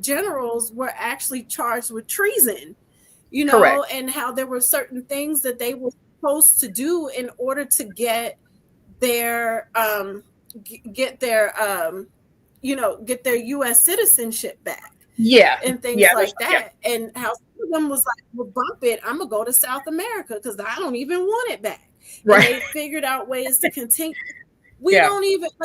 generals were actually charged with treason, Correct. and how there were certain things that they were supposed to do in order to their get their get their US citizenship back Yeah. and things Yeah. like Yeah. that. And how some of them was like, well, bump it, I'm gonna go to South America because I don't even want it back. And Right. they figured out ways to continue. Yeah.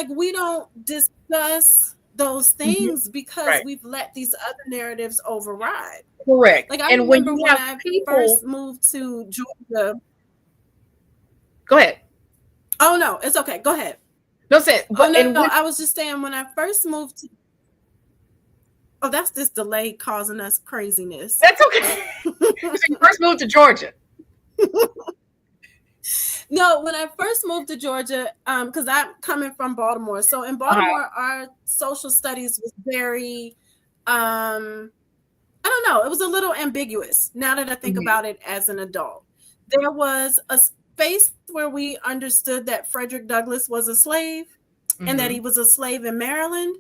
We don't discuss those Mm-hmm. things because Right. we've let these other narratives override. Correct. Like I And when remember you when have I people, first moved to Georgia. go ahead. Oh no, it's okay. Go ahead. No sense. Oh But no, and no, when I was just saying when I first moved to. Oh, that's this delay causing us craziness. that's okay. So you first moved to Georgia. No, when I first moved to Georgia, because I'm coming from Baltimore. So in Uh-huh. Baltimore, our social studies was very, I don't know, it was a little ambiguous now that I think Mm-hmm. about it as an adult. There was a space where we understood that Frederick Douglass was a slave and that Mm-hmm. he was a slave in Maryland.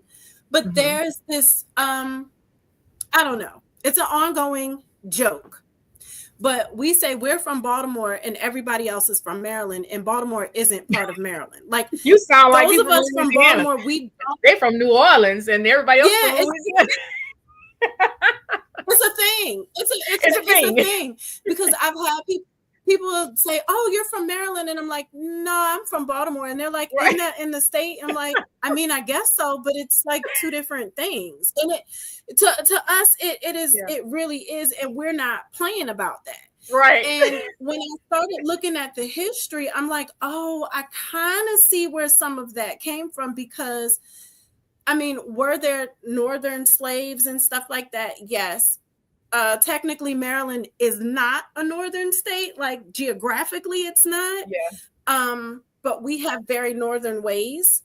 But Mm-hmm. there's this, I don't know, it's an ongoing joke. But we say we're from Baltimore and everybody else is from Maryland, and Baltimore isn't part of Maryland. Like You sound like those people of from us from Louisiana. Baltimore, we don't. They're from New Orleans and everybody else from Yeah, Louisiana. it's a thing. It's a It's a thing. thing because I've had people say, "Oh, you're from Maryland," and I'm like, "No, I'm from Baltimore," and they're like, "Isn't Right. that in the state?" I'm like, "I mean, I guess so, but it's like two different things." And to us, Yeah. it really is, and we're not playing about that. Right. And when I started looking at the history, I'm like, oh, I kind of see where some of that came from because, I mean, were there northern slaves and stuff like that? Yes. Technically, Maryland is not a northern state. Like geographically, it's not. Yeah. But we have very northern ways.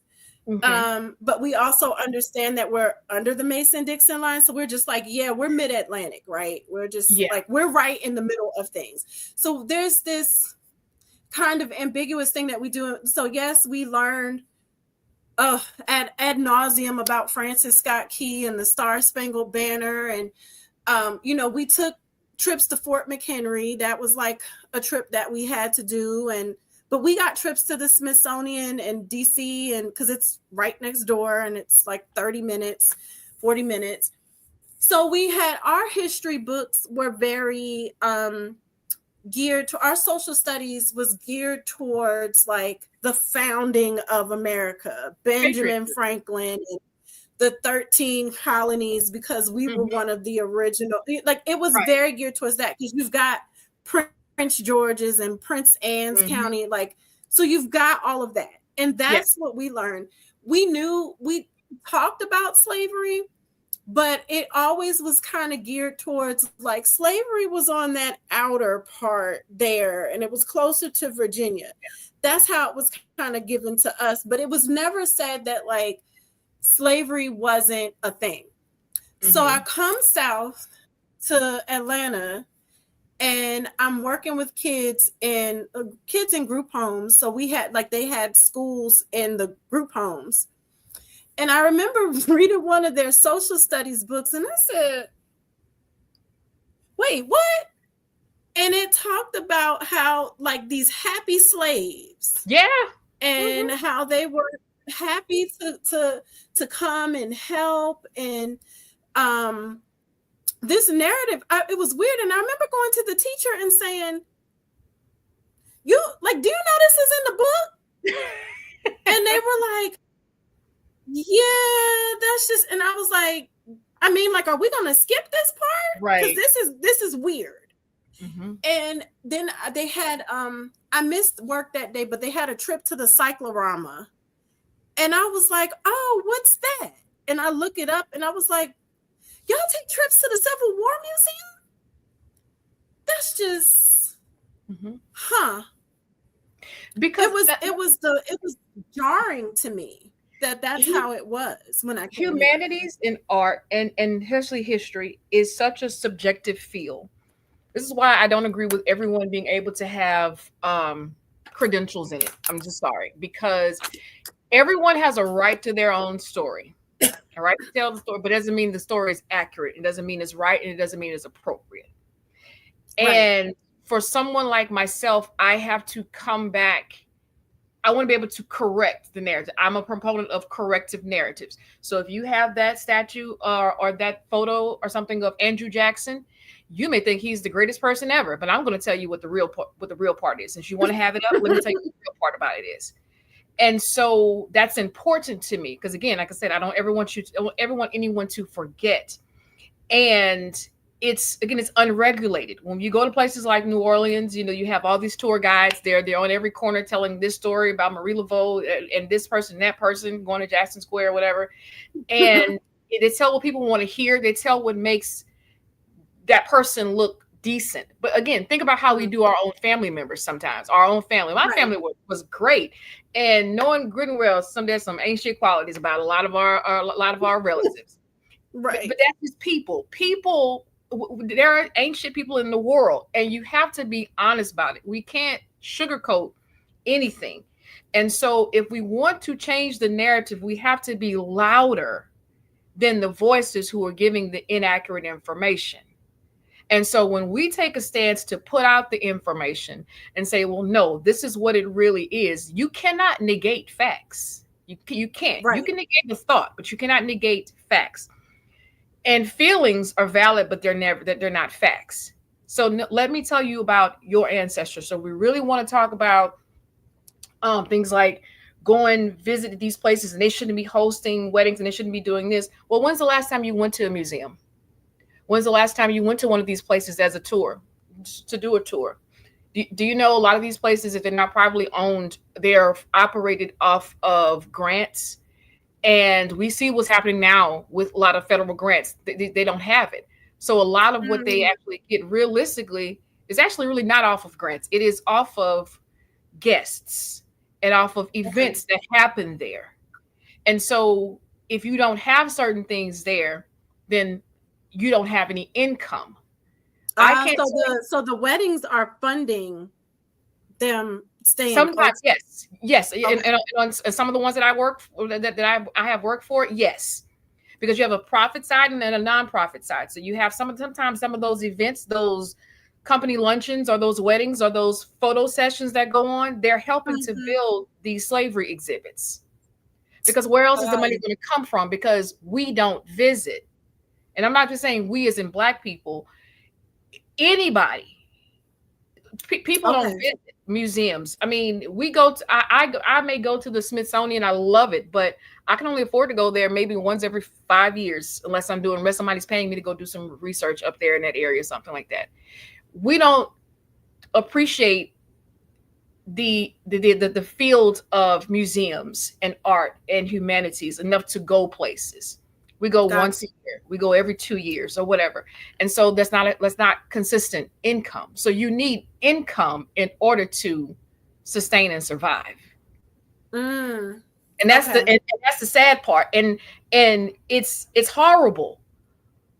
Mm-hmm. But we also understand that we're under the Mason-Dixon line. So we're just like, yeah, we're mid-Atlantic, right? We're just Yeah. like, we're right in the middle of things. So there's this kind of ambiguous thing that we do. So yes, we learned ad nauseum about Francis Scott Key and the Star Spangled Banner. And, we took trips to Fort McHenry. That was like a trip that we had to do. But we got trips to the Smithsonian and DC, and because it's right next door and it's like 30 minutes, 40 minutes. So we had our history books were very geared to our social studies was geared towards like the founding of America, Patriot. Benjamin Franklin, and the 13 colonies, because we were Mm-hmm. one of the original, like it was Right. very geared towards that because you've got Prince George's and Prince Anne's Mm-hmm. County, like, so you've got all of that. And Yeah. that's what we learned. We knew we talked about slavery, but it always was kind of geared towards like slavery was on that outer part there and it was closer to Virginia. That's how it was kind of given to us, but it was never said that like slavery wasn't a thing. So I Mm-hmm. come south to Atlanta and I'm working with kids in group homes. So they had schools in the group homes. And I remember reading one of their social studies books and I said, wait, what? And it talked about how like these happy slaves Yeah. and Mm-hmm. how they were happy to come and help. And this narrative, it was weird. And I remember going to the teacher and saying, do you know this is in the book? And they were like, yeah, that's just, and I was like, I mean, like, are we going to skip this part? Right. Because this is weird. Mm-hmm. And then they had, I missed work that day, but they had a trip to the cyclorama. And I was like, oh, what's that? And I look it up and I was like, y'all take trips to the Civil War Museum? That's just, Mm-hmm. huh. because it was jarring to me that that's how it was when I came here. humanities and art and especially history is such a subjective field. This is why I don't agree with everyone being able to have credentials in it. I'm just sorry, because everyone has a right to their own story, a right to tell the story, but it doesn't mean the story is accurate. It doesn't mean it's right, and it doesn't mean it's appropriate. Right. And for someone like myself, I have to come back. I want to be able to correct the narrative. I'm a proponent of corrective narratives. So if you have that statue or that photo or something of Andrew Jackson, you may think he's the greatest person ever, but I'm going to tell you what the real part is. Since you want to have it up, let me tell you what the real part about it is. And so that's important to me because, again, like I said, I don't ever want anyone to forget. And it's unregulated. When you go to places like New Orleans, you have all these tour guides there. They're on every corner telling this story about Marie Laveau and this person, that person, going to Jackson Square, whatever. And they tell what people want to hear. They tell what makes that person look decent. But again, think about how we do our own family members sometimes. Our own family. My family was great. And knowing good and well, there's some ancient qualities about a lot of our relatives. Right. But that's just people. There are ancient people in the world, and you have to be honest about it. We can't sugarcoat anything. And so if we want to change the narrative, we have to be louder than the voices who are giving the inaccurate information. And so when we take a stance to put out the information and say, well, no, this is what it really is, you cannot negate facts. You can't. Right. You can negate the thought, but you cannot negate facts. And feelings are valid, but they're not facts. So let me tell you about your ancestors. So we really want to talk about things like going visit these places, and they shouldn't be hosting weddings, and they shouldn't be doing this. Well, when's the last time you went to a museum? When's the last time you went to one of these places as a tour, to do a tour? Do you know a lot of these places, if they're not privately owned, they're operated off of grants? And we see what's happening now with a lot of federal grants. They don't have it. So a lot of what they actually get realistically is actually really not off of grants. It is off of guests and off of events that happen there. And so if you don't have certain things there, then you don't have any income. So the weddings are funding them staying sometimes open. yes okay. and on some of the ones that I work for, that I have worked for, yes, because you have a profit side and then a nonprofit side. So you have sometimes some of those events, those company luncheons or those weddings or those photo sessions that go on, they're helping to build these slavery exhibits, because where else is the money going to come from? Because we don't visit. And I'm not just saying we as in Black people, anybody. People don't visit museums. I mean, we go to, I may go to the Smithsonian. I love it, but I can only afford to go there maybe once every 5 years, unless somebody's paying me to go do some research up there in that area, something like that. We don't appreciate the field of museums and art and humanities enough to go places. We go once a year. We go every 2 years or whatever. And so that's not consistent income. So you need income in order to sustain and survive. And that's that's the sad part. And it's horrible.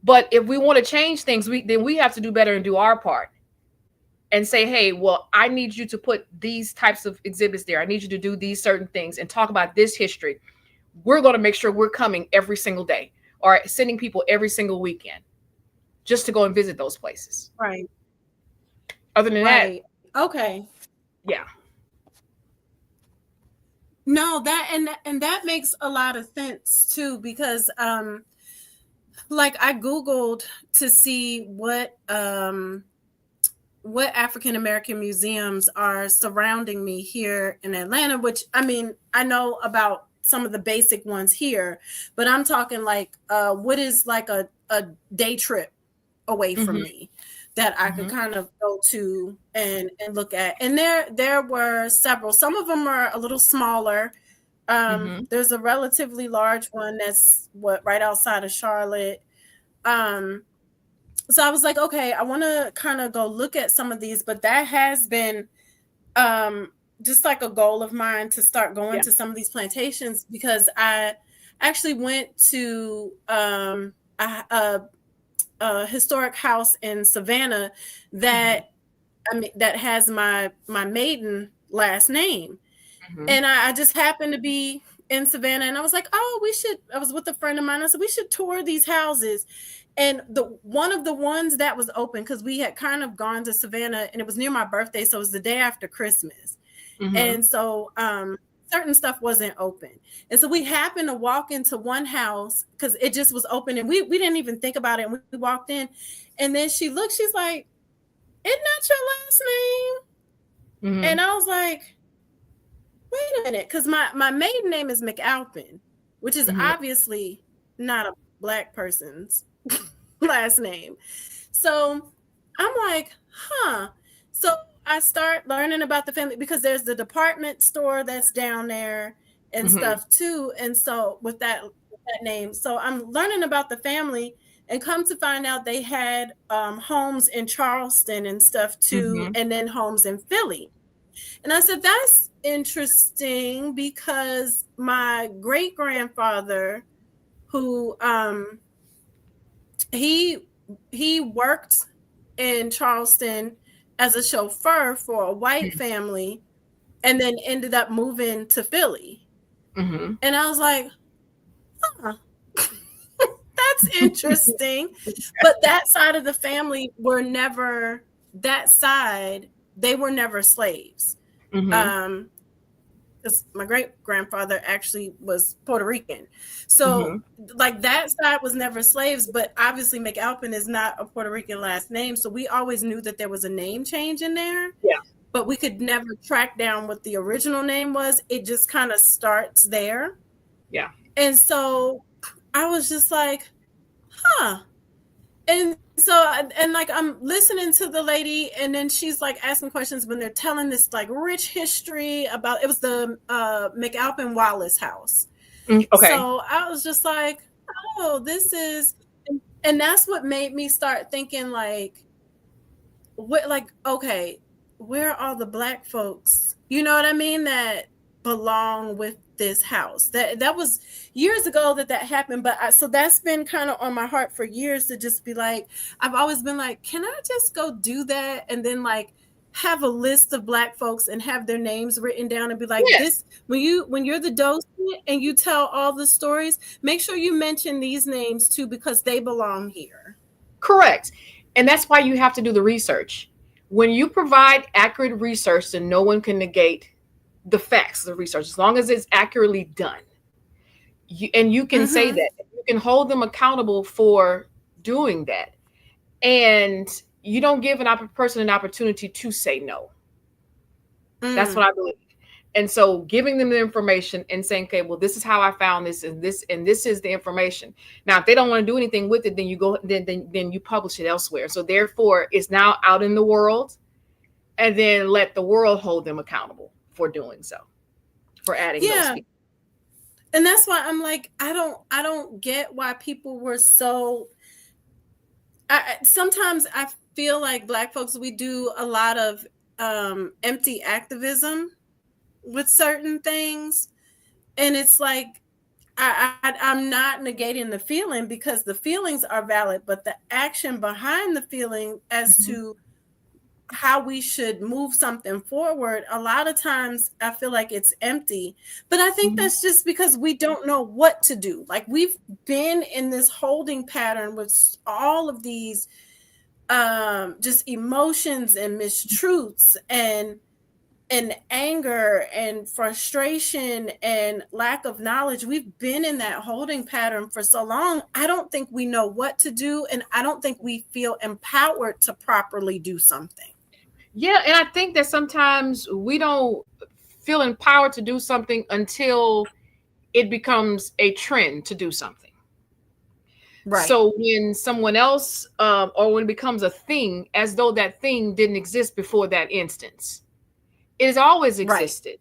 But if we want to change things, then we have to do better and do our part. And say, hey, well, I need you to put these types of exhibits there. I need you to do these certain things and talk about this history. We're going to make sure we're coming every single day or sending people every single weekend just to go and visit those places. Right. Other than that. Okay. Yeah. No, that makes a lot of sense too, because like I Googled to see what African American museums are surrounding me here in Atlanta, which I mean, I know about some of the basic ones here, but I'm talking like what is like a day trip away from me that I could kind of go to and look at. And there were several. Some of them are a little smaller. There's a relatively large one that's right outside of Charlotte. So I was like, okay, I want to kind of go look at some of these, but that has been just like a goal of mine to start Yeah. going to some of these plantations, because I actually went to a historic house in Savannah Hmm. that, I mean, that has my maiden last name. Hmm. And I just happened to be in Savannah, and I was like, oh, we should. I was with a friend of mine. I said we should tour these houses, and the one of the ones that was open, because we had kind of gone to Savannah, and it was near my birthday, so it was the day after Christmas, Hmm. and so certain stuff wasn't open, and so we happened to walk into one house because it just was open, and we didn't even think about it, and we walked in, and then she looked, she's like, isn't that your last name? Hmm. And I was like, wait a minute, because my maiden name is McAlpin, which is Hmm. obviously not a black person's last name. So I'm like, huh. So I start learning about the family, because there's the department store that's down there and Hmm. stuff too. And so with that name, so I'm learning about the family, and come to find out they had homes in Charleston and stuff too, Hmm. and then homes in Philly. And I said, that's interesting, because my great grandfather, who he he worked in Charleston as a chauffeur for a white family, and then ended up moving to Philly. Hmm. And I was like, huh, that's interesting. But that side of the family were never, that side, they were never slaves. Hmm. Um, because my great grandfather actually was Puerto Rican. So, Hmm. like, that side was never slaves, but obviously McAlpin is not a Puerto Rican last name. So we always knew that there was a name change in there, Yeah. but we could never track down what the original name was. It just kind of starts there. Yeah. And so I was just like, huh. And so, and like, I'm listening to the lady, and then she's like asking questions when they're telling this like rich history about, it was the McAlpin Wallace house. Okay. So I was just like, oh, this is, and that's what made me start thinking like, what, like, okay, where are all the black folks? You know what I mean? That belong with this house. That was years ago that happened, but so that's been kind of on my heart for years, to just be like, I've always been like, can I just go do that, and then like have a list of black folks and have their names written down, and be like, Yes. this, when you're the docent and you tell all the stories, make sure you mention these names too, because they belong here. Correct. And that's why you have to do the research. When you provide accurate research, then no one can negate the facts of the research as long as it's accurately done. And you can say Mm-hmm. that. You can hold them accountable for doing that. And you don't give person an opportunity to say no. That's what Mm. I believe. And so giving them the information and saying, okay, well, this is how I found this, and this is the information. Now, if they don't want to do anything with it, then you go, then you publish it elsewhere. So therefore it's now out in the world, and then let the world hold them accountable for doing so, for adding those Yeah. people. And that's why I'm like, I don't get why people were so, sometimes I feel like black folks, we do a lot of empty activism with certain things, and it's like, I'm not negating the feeling, because the feelings are valid, but the action behind the feeling as Mhm. to how we should move something forward, a lot of times I feel like it's empty. But I think Mhm. that's just because we don't know what to do. Like, we've been in this holding pattern with all of these just emotions and mistruths, and anger and frustration and lack of knowledge. We've been in that holding pattern for so long. I don't think we know what to do, and I don't think we feel empowered to properly do something. Yeah, and I think that sometimes we don't feel empowered to do something until it becomes a trend to do something. Right. So when someone else, or when it becomes a thing, as though that thing didn't exist before that instance, it has always Right. existed.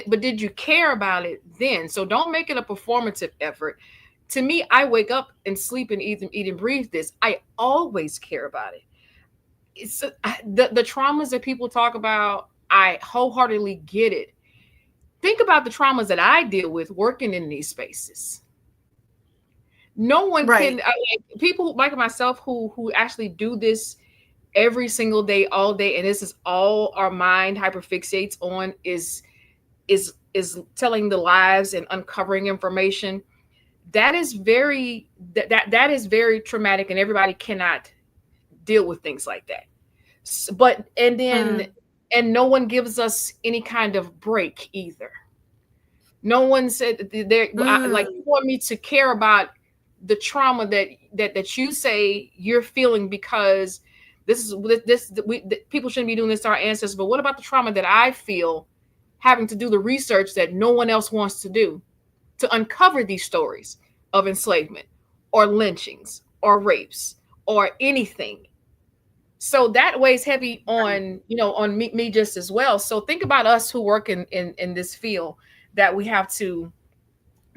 But did you care about it then? So don't make it a performative effort. To me, I wake up and sleep and eat and breathe this. I always care about it. It's the traumas that people talk about. I wholeheartedly get it. Think about the traumas that I deal with working in these spaces. No one can, Right. like people like myself who actually do this every single day, all day, and this is all our mind hyperfixates on is telling the lies and uncovering information. That is very that is very traumatic, and everybody cannot deal with things like that. But and then Mm, and no one gives us any kind of break either. No one said they like mm, you want me to care about the trauma that you say you're feeling because this is people shouldn't be doing this to our ancestors. But what about the trauma that I feel having to do the research that no one else wants to do to uncover these stories of enslavement or lynchings or rapes or anything? So that weighs heavy on on me just as well. So think about us who work in this field, that we have to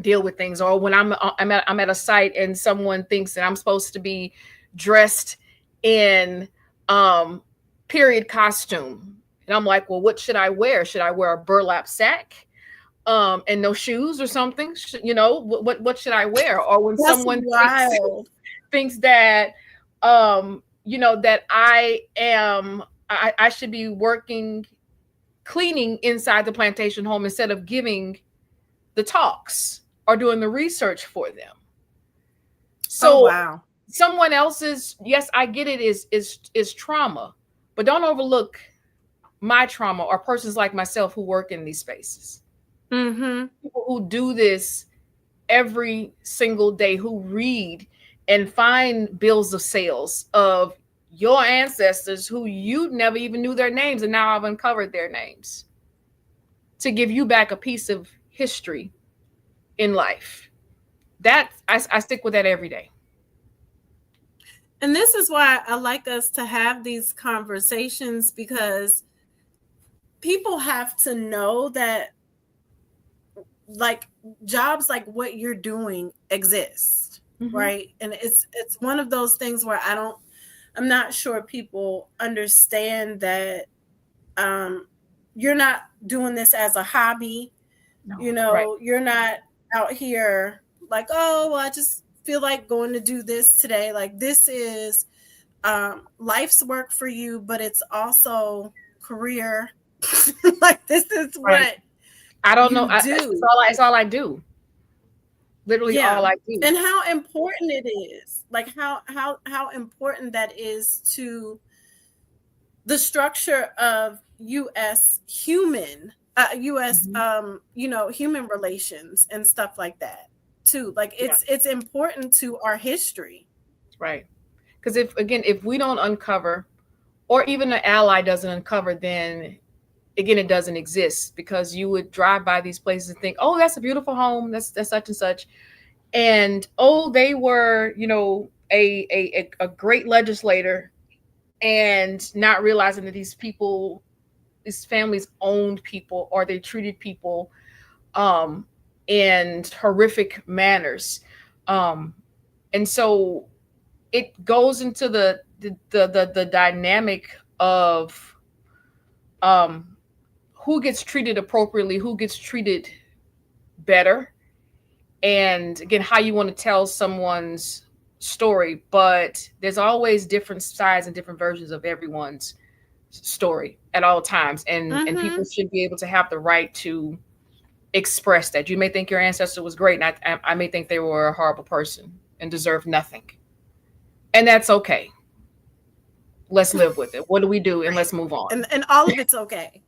deal with things. Or when I'm at a site and someone thinks that I'm supposed to be dressed in um period costume, and I'm like, well, what should I wear? Should I wear a burlap sack and no shoes or something? What should I wear? Or when that's someone wild. thinks that that I should be working cleaning inside the plantation home instead of giving the talks or doing the research for them. Oh, So wow. someone else's, yes, I get it, is trauma, but don't overlook my trauma or persons like myself who work in these spaces. Mm-hmm. People who do this every single day, who read and find bills of sales of your ancestors who you never even knew their names, and now I've uncovered their names to give you back a piece of history in life. That I stick with that every day. And this is why I like us to have these conversations, because people have to know that, like, jobs like what you're doing exist, Mm-hmm. right? And it's one of those things where I'm not sure people understand that um you're not doing this as a hobby. No, You right, know, you're not out here like, oh, well, I just feel like going to do this today. Like, this is life's work for you, but it's also career. Like, this is right. what I don't know. you do. It's all I do. Literally Yeah. all I do. And how important it is, like how important that is to the structure of US human US Mhm. human relations and stuff like that too. Like, Yeah, it's important to our history. right. Because if we don't uncover, or even an ally doesn't uncover, then again it doesn't exist. Because you would drive by these places and think, oh, that's a beautiful home, that's such and such, and oh, they were a great legislator, and not realizing that these people, these families owned people, or they treated people um in horrific manners. um and so it goes into the dynamic of um who gets treated appropriately, who gets treated better, and again how you want to tell someone's story. But there's always different sides and different versions of everyone's story at all times, and Mm-hmm. people should be able to have the right to express that. You may think your ancestor was great, and I may think they were a horrible person and deserve nothing, and that's okay. Let's live with it. What do we do? And Right. let's move on. And all of it's okay.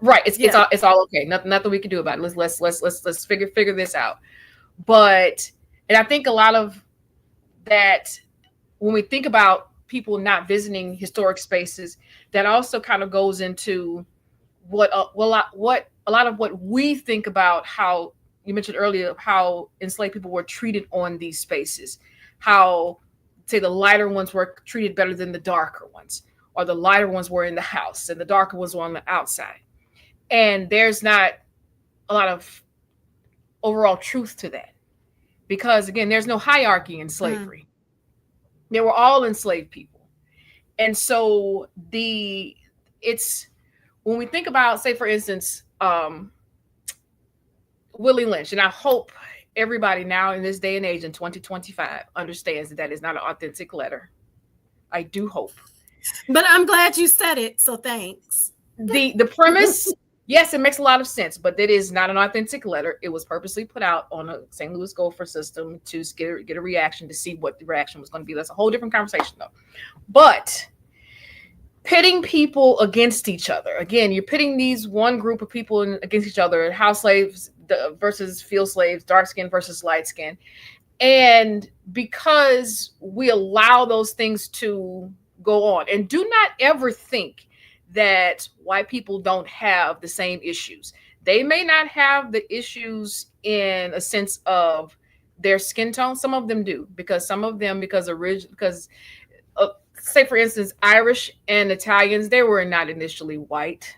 Right. Yeah. It's all okay. Nothing we can do about it. Let's figure this out. But and I think a lot of that, when we think about people not visiting historic spaces, that also kind of goes into what a lot of what we think about how you mentioned earlier, how enslaved people were treated on these spaces, how say the lighter ones were treated better than the darker ones, or the lighter ones were in the house and the darker ones were on the outside. And there's not a lot of overall truth to that, because again, there's no hierarchy in Mm. slavery. They were all enslaved people. And so the it's when we think about, say, for instance, Willie Lynch, and I hope everybody now in this day and age in 2025 understands that that is not an authentic letter. I do hope. But I'm glad you said it, so thanks. The premise, yes, it makes a lot of sense, but it is not an authentic letter. It was purposely put out on a St. Louis Gopher system to get a reaction, to see what the reaction was going to be. That's a whole different conversation, though. But pitting people against each other. Again, you're pitting these one group of people against each other: house slaves versus field slaves, dark skin versus light skin. And because we allow those things to go on, and do not ever think that white people don't have the same issues. They may not have the issues in a sense of their skin tone. Some of them do, because some of them, because say for instance, Irish and Italians, they were not initially white.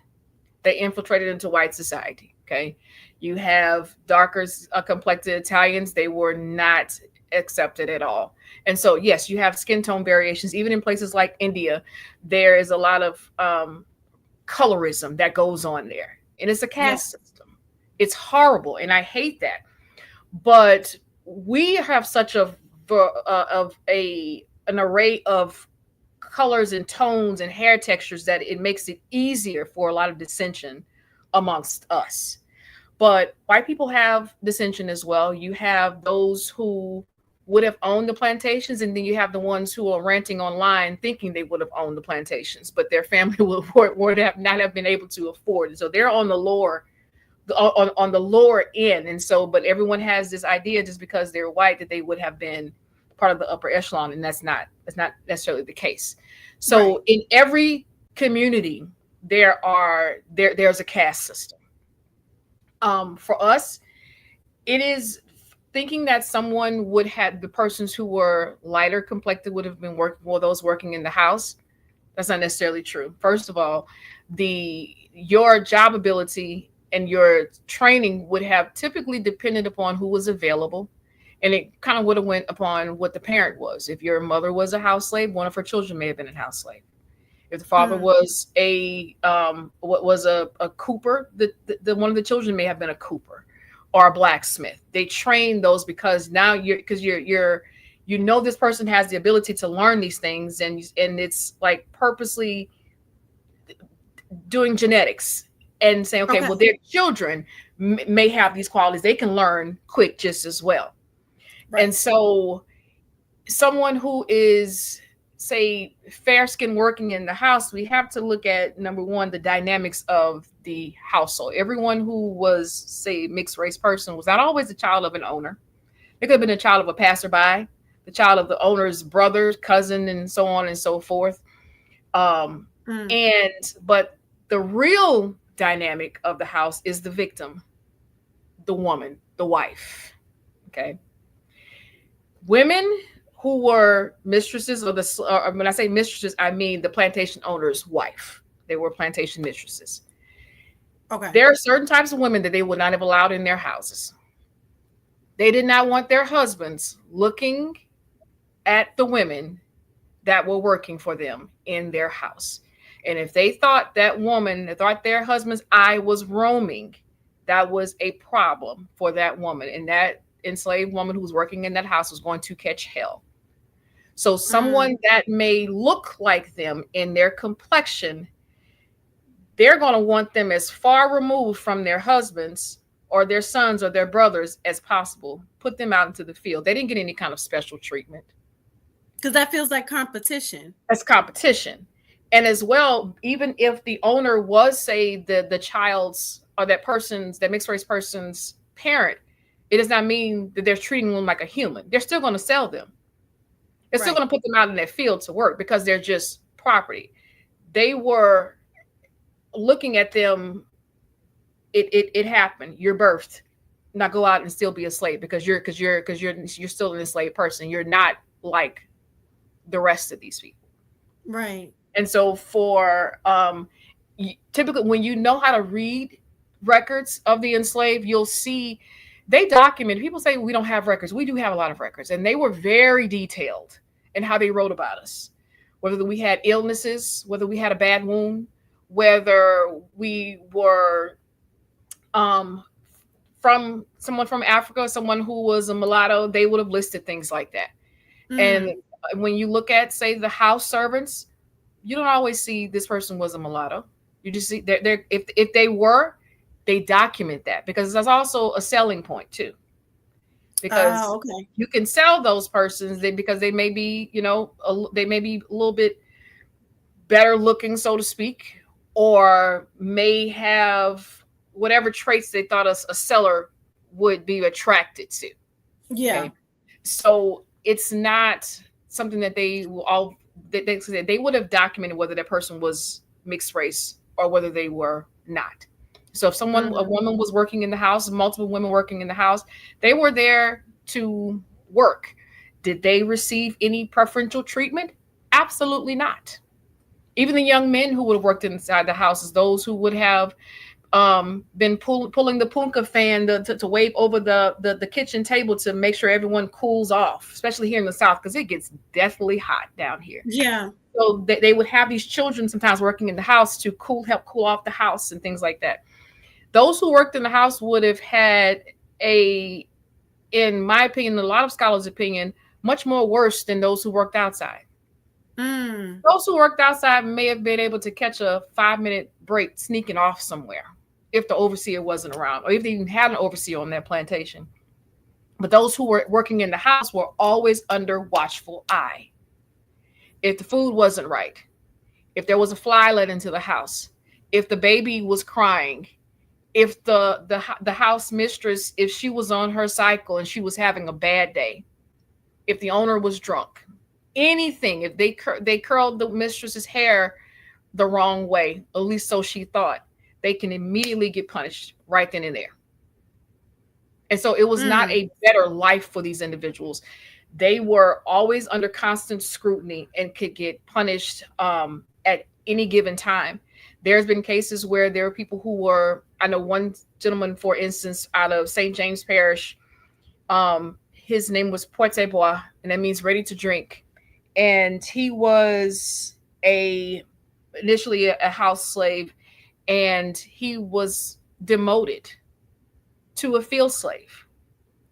They infiltrated into white society. Okay. You have darker complected Italians, they were not accepted at all. And so, yes, you have skin tone variations. Even in places like India, there is a lot of colorism that goes on there. And it's a caste system. It's horrible. And I hate that. But we have such an array of colors and tones and hair textures that it makes it easier for a lot of dissension amongst us. But white people have dissension as well. You have those who would have owned the plantations, and then you have the ones who are ranting online thinking they would have owned the plantations, but their family would have not have been able to afford it. So they're on the lower on the lower end. And so, but everyone has this idea, just because they're white, that they would have been part of the upper echelon, and that's not necessarily the case. So right. In every community, there's a caste system. For us, it is thinking that someone would have, the persons who were lighter complected would have been those working in the house. That's not necessarily true. First of all, your job ability and your training would have typically depended upon who was available. And it kind of would have went upon what the parent was. If your mother was a house slave, one of her children may have been a house slave. If the father was a cooper, the one of the children may have been a cooper or a blacksmith. They train those because now you know this person has the ability to learn these things, and it's like purposely doing genetics and saying, okay. Well, their children may have these qualities. They can learn quick just as well. Right. And so someone who is, say, fair skin working in the house, we have to look at, number one, the dynamics of the household. Everyone who was, say, mixed race person was not always the child of an owner. It could have been a child of a passerby, the child of the owner's brother, cousin, and so on and so forth. But the real dynamic of the house is the victim, the woman, the wife. Okay. Women who were mistresses, or when I say mistresses, I mean the plantation owner's wife. They were plantation mistresses. Okay. There are certain types of women that they would not have allowed in their houses. They did not want their husbands looking at the women that were working for them in their house. And if they thought their husband's eye was roaming, that was a problem for that woman. And that enslaved woman who was working in that house was going to catch hell. So someone that may look like them in their complexion, they're going to want them as far removed from their husbands or their sons or their brothers as possible. Put them out into the field. They didn't get any kind of special treatment. Because that feels like competition. That's competition. And as well, even if the owner was, say, the child's or that mixed race person's parent, it does not mean that they're treating them like a human. They're still going to sell them. They're still going to put them out in that field to work because they're just property. They were looking at them. It happened. You're birthed. Now go out and still be a slave because you're still an enslaved person. You're not like the rest of these people. Right. And so for typically when you know how to read records of the enslaved, you'll see they documented. People say we don't have records. We do have a lot of records, and they were very detailed in how they wrote about us, whether we had illnesses, whether we had a bad wound, whether we were um, from someone from Africa, someone who was a mulatto, they would have listed things like that. And Mm. when you look at, say, the house servants, you don't always see this person was a mulatto. You just see they're if they were, they document that, because that's also a selling point too. Because Okay. you can sell those persons because they may be, they may be a little bit better looking, so to speak, or may have whatever traits they thought a seller would be attracted to. Yeah. Okay. So it's not something that they will all they would have documented whether that person was mixed race or whether they were not. So if a Mm. woman was working in the house, multiple women working in the house, they were there to work. Did they receive any preferential treatment? Absolutely not. Even the young men who would have worked inside the houses, those who would have been pulling the punka fan to wave over the kitchen table to make sure everyone cools off, especially here in the South, because it gets deathly hot down here. Yeah. So they would have these children sometimes working in the house to help cool off the house and things like that. Those who worked in the house would have had in my opinion, a lot of scholars' opinion, much more worse than those who worked outside. Mm. Those who worked outside may have been able to catch a 5-minute break sneaking off somewhere if the overseer wasn't around, or if they even had an overseer on their plantation. But those who were working in the house were always under watchful eye. If the food wasn't right, if there was a fly let into the house, if the baby was crying, if the house mistress, if she was on her cycle and she was having a bad day, if the owner was drunk, anything, if they curled the mistress's hair the wrong way, at least so she thought, they can immediately get punished right then and there. And so it was not Mm. a better life for these individuals. They were always under constant scrutiny and could get punished at any given time. There's been cases where there were people who were, I know one gentleman, for instance, out of St. James Parish, his name was Porte Bois, and that means ready to drink. And he was initially a house slave, and he was demoted to a field slave.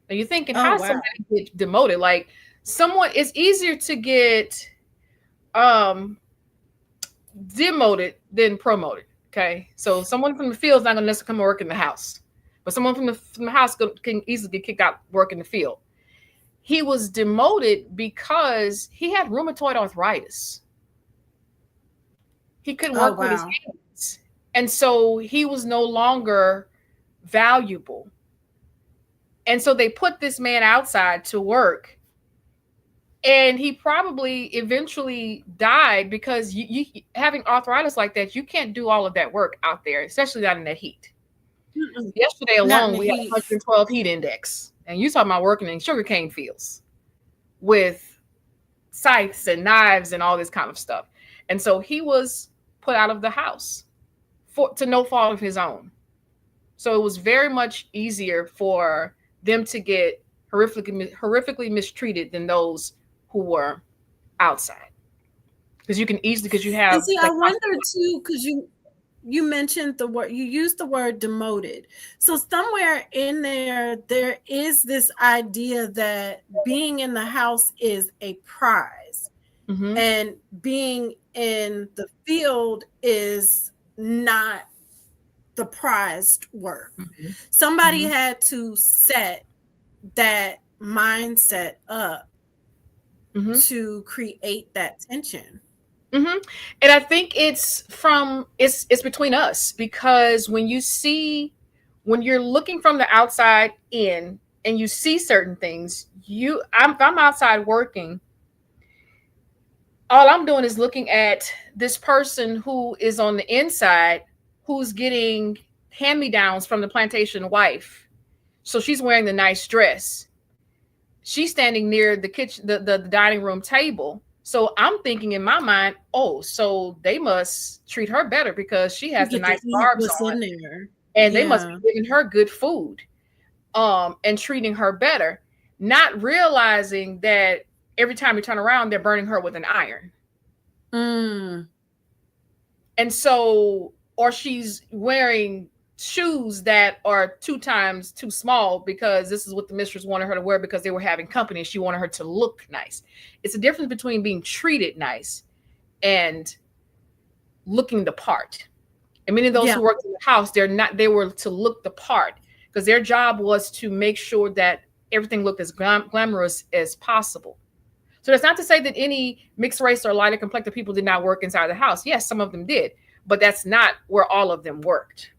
Now you're thinking, Oh how does wow. somebody get demoted? Like, someone, it's easier to get um demoted than promoted. Okay, so someone from the field is not going to necessarily come and work in the house, but someone from the house can easily get kicked out work in the field. He was demoted because he had rheumatoid arthritis. He couldn't Oh work with his wow. hands, and so he was no longer valuable. And so they put this man outside to work, and he probably eventually died because you having arthritis like that, you can't do all of that work out there, especially not in that heat. Mm-mm. Yesterday Not in alone, the we had heat. 112 heat index, and you talking about working in sugarcane fields with scythes and knives and all this kind of stuff. And so he was put out of the house to no fault of his own. So it was very much easier for them to get horrifically mistreated than those who were outside, because you can easily, because you And have see, I the wonder too, because you mentioned the word, you used the word demoted. So somewhere in there is this idea that being in the house is a prize, mm-hmm, and being in the field is not the prized work. mm-hmm, Somebody mm-hmm, had to set that mindset up mm-hmm, to create that tension. mm-hmm. And I think it's between us, because when you're looking from the outside in and you see certain things, if I'm outside working, all I'm doing is looking at this person who is on the inside, who's getting hand me downs from the plantation wife. So she's wearing the nice dress. She's standing near the kitchen, the dining room table. So I'm thinking in my mind, oh, so they must treat her better because she You has the get to nice eat garbs what's on, in there. and they must Yeah. be giving her good food, and treating her better, not realizing that every time you turn around, they're burning her with an iron. Mm. And so, or she's wearing shoes that are 2 times too small because this is what the mistress wanted her to wear because they were having company and she wanted her to look nice. It's a difference between being treated nice and looking the part. And many of those Yeah. who worked in the house, they were to look the part because their job was to make sure that everything looked as glamorous as possible. So that's not to say that any mixed race or lighter complected people did not work inside the house. Yes, some of them did, but that's not where all of them worked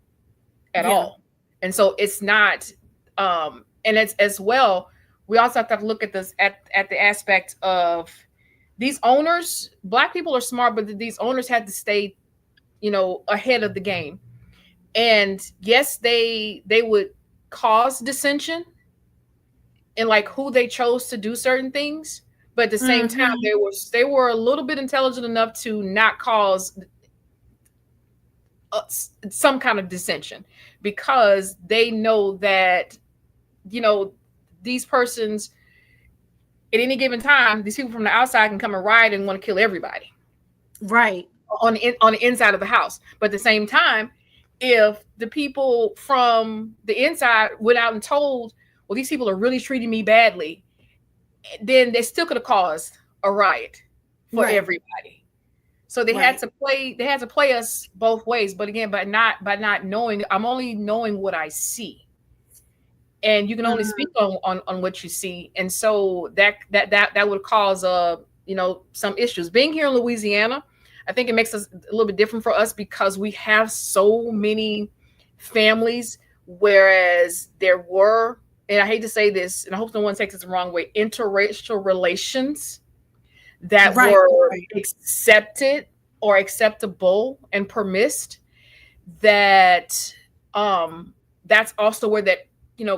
at Yeah. all. And so it's not, and it's as well, we also have to look at this at the aspect of these owners. Black people are smart, but these owners had to stay, ahead of the game. And yes, they would cause dissension in like who they chose to do certain things, but at the same time they were a little bit intelligent enough to not cause some kind of dissension because they know that these persons at any given time, these people from the outside can come and riot and want to kill everybody Right. on the inside of the house. But at the same time, if the people from the inside went out and told, well, these people are really treating me badly, then they still could have caused a riot for everybody. So they had to play us both ways. But again, by not knowing, I'm only knowing what I see. And you can only speak on what you see. And so that would cause some issues. Being here in Louisiana, I think it makes us a little bit different for us because we have so many families, whereas there were, and I hate to say this, and I hope no one takes it the wrong way, interracial relations that were accepted or acceptable and permissed. That's also where that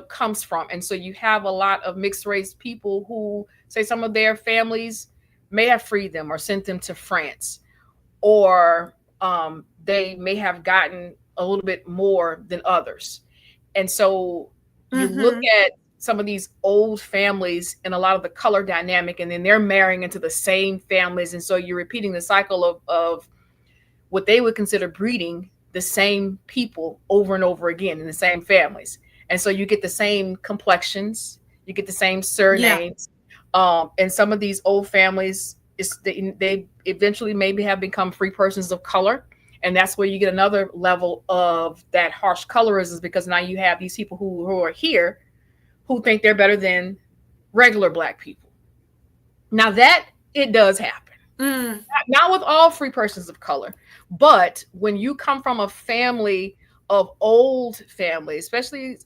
comes from. And so you have a lot of mixed race people who say some of their families may have freed them or sent them to France, or they may have gotten a little bit more than others. And so you look at some of these old families and a lot of the color dynamic, and then they're marrying into the same families. And so you're repeating the cycle of what they would consider breeding the same people over and over again in the same families. And so you get the same complexions, you get the same surnames. And some of these old families, they eventually maybe have become free persons of color. And that's where you get another level of that harsh colorism, because now you have these people who are here who think they're better than regular Black people. Now that it does happen, not with all free persons of color, but when you come from a family of old families, especially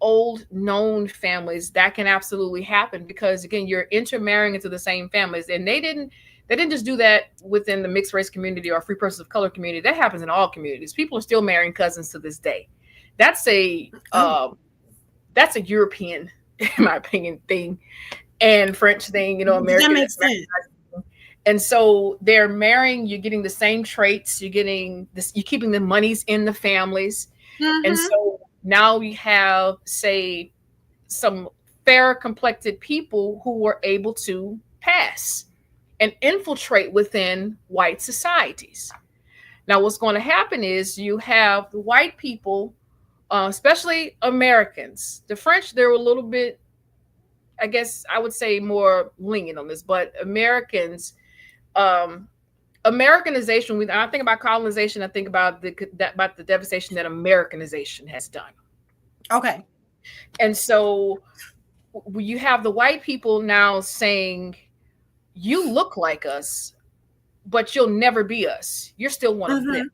old known families, that can absolutely happen because again, you're intermarrying into the same families. And they didn't just do that within the mixed race community or free persons of color community. That happens in all communities. People are still marrying cousins to this day. That's a European, in my opinion, thing, and French thing, American. That makes sense. And so they're marrying, you're getting the same traits, you're getting this, you're keeping the monies in the families. And so now we have, say, some fair complected people who were able to pass and infiltrate within white societies. Now, what's going to happen is you have the white people, especially Americans. The French, they're a little bit, I guess I would say, more lenient on this, but Americans, Americanization, when I think about colonization, I think about the devastation that Americanization has done. Okay. And so you have the white people now saying, you look like us, but you'll never be us. You're still one of them.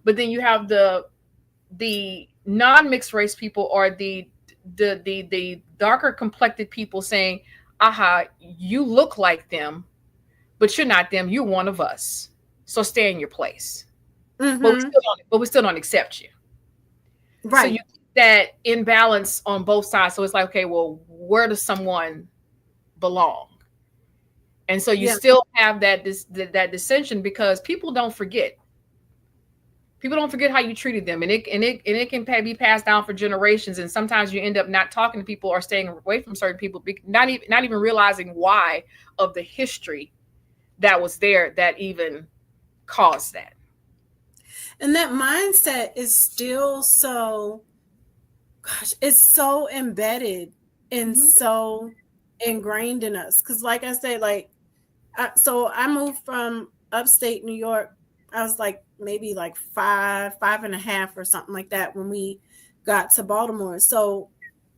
But then you have the non-mixed race people, or the darker complected people saying, aha, you look like them, but you're not them. You're one of us. So stay in your place. But we still don't accept you. Right. So you keep that imbalance on both sides. So it's like, okay, well, where does someone belong? And so you still have that dissension, because people don't forget. People don't forget how you treated them, and it can be passed down for generations. And sometimes you end up not talking to people or staying away from certain people, not even realizing why of the history that was there that even caused that. And that mindset is still so, gosh, it's so embedded and Mm-hmm. so ingrained in us. Because, like I said, like, so I moved from upstate New York. I was like maybe like five and a half or something like that when we got to Baltimore. So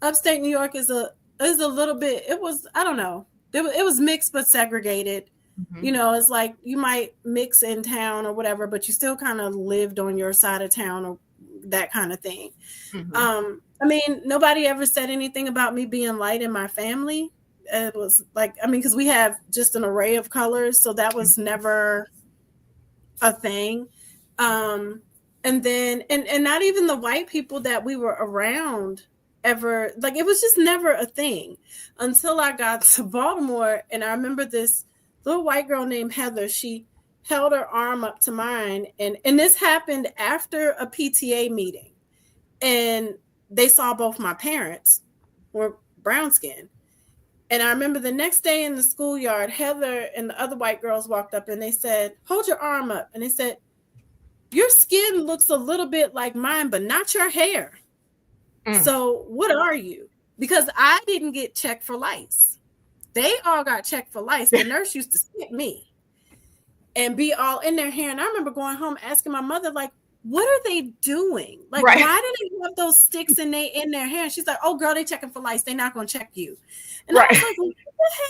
upstate New York is a little bit. It was, I don't know. It was mixed but segregated. Mm-hmm. You know, it's like you might mix in town or whatever, but you still kind of lived on your side of town or that kind of thing. Mm-hmm. I mean, nobody ever said anything about me being light in my family. It was like, I mean, because we have just an array of colors, so that was never a thing. Um, and then, and not even the white people that we were around ever, like, it was just never a thing until I got to Baltimore. And I remember this little white girl named Heather. She held her arm up to mine, and this happened after a PTA meeting, and they saw both my parents were brown skinned. And I remember the next day in the schoolyard, Heather and the other white girls walked up and they said, "Hold your arm up." And they said, "Your skin looks a little bit like mine, but not your hair. Mm. So what are you?" Because I didn't get checked for lice. They all got checked for lice. The nurse used to stick me and be all in their hair. And I remember going home asking my mother, like, what are they doing? Like, Right. why do they have those sticks in their hair? And she's like, "Oh, girl, they checking for lice. They're not going to check you." And I Right. was like, what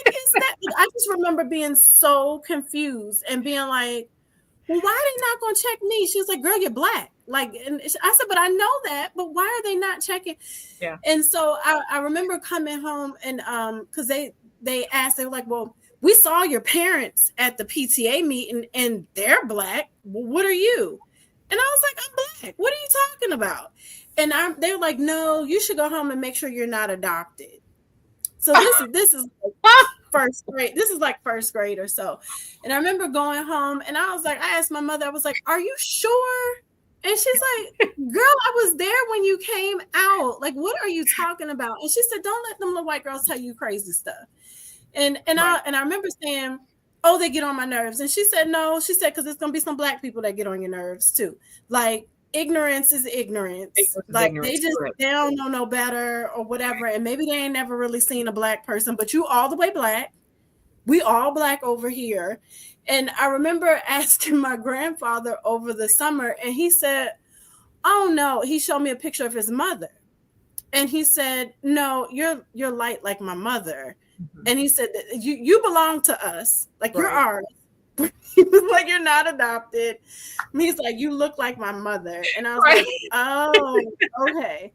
the heck is that? I just remember being so confused and being like, well, why are they not going to check me? She was like, "Girl, you're black." Like, and I said, "But I know that, but why are they not checking?" Yeah. And so I remember coming home and because they asked, they were like, "Well, we saw your parents at the PTA meeting and they're black. Well, what are you?" And I was like, "I'm black. What are you talking about?" And they were like, "No, you should go home and make sure you're not adopted." So this is like first grade. This is like first grade or so. And I remember going home and I was like, I asked my mother, I was like, "Are you sure?" And she's like, "Girl, I was there when you came out. Like, what are you talking about?" And she said, "Don't let them little white girls tell you crazy stuff." Right. I remember saying, "Oh, they get on my nerves." And she said, "No," she said, "because it's gonna be some black people that get on your nerves too. Like, ignorance is ignorance. Ignorance is Like, they ignorance. just Correct. they don't know no better or whatever. And maybe they ain't never really seen a black person, but you all the way black. We all black over here." And I remember asking my grandfather over the summer, and he said, "Oh no," he showed me a picture of his mother. And he said, "No, you're light like my mother." Mm-hmm. And he said, you belong to us. Like, you're Right. ours." He was like, "You're not adopted." And he's like, "You look like my mother." And I was Right. like, "Oh, okay."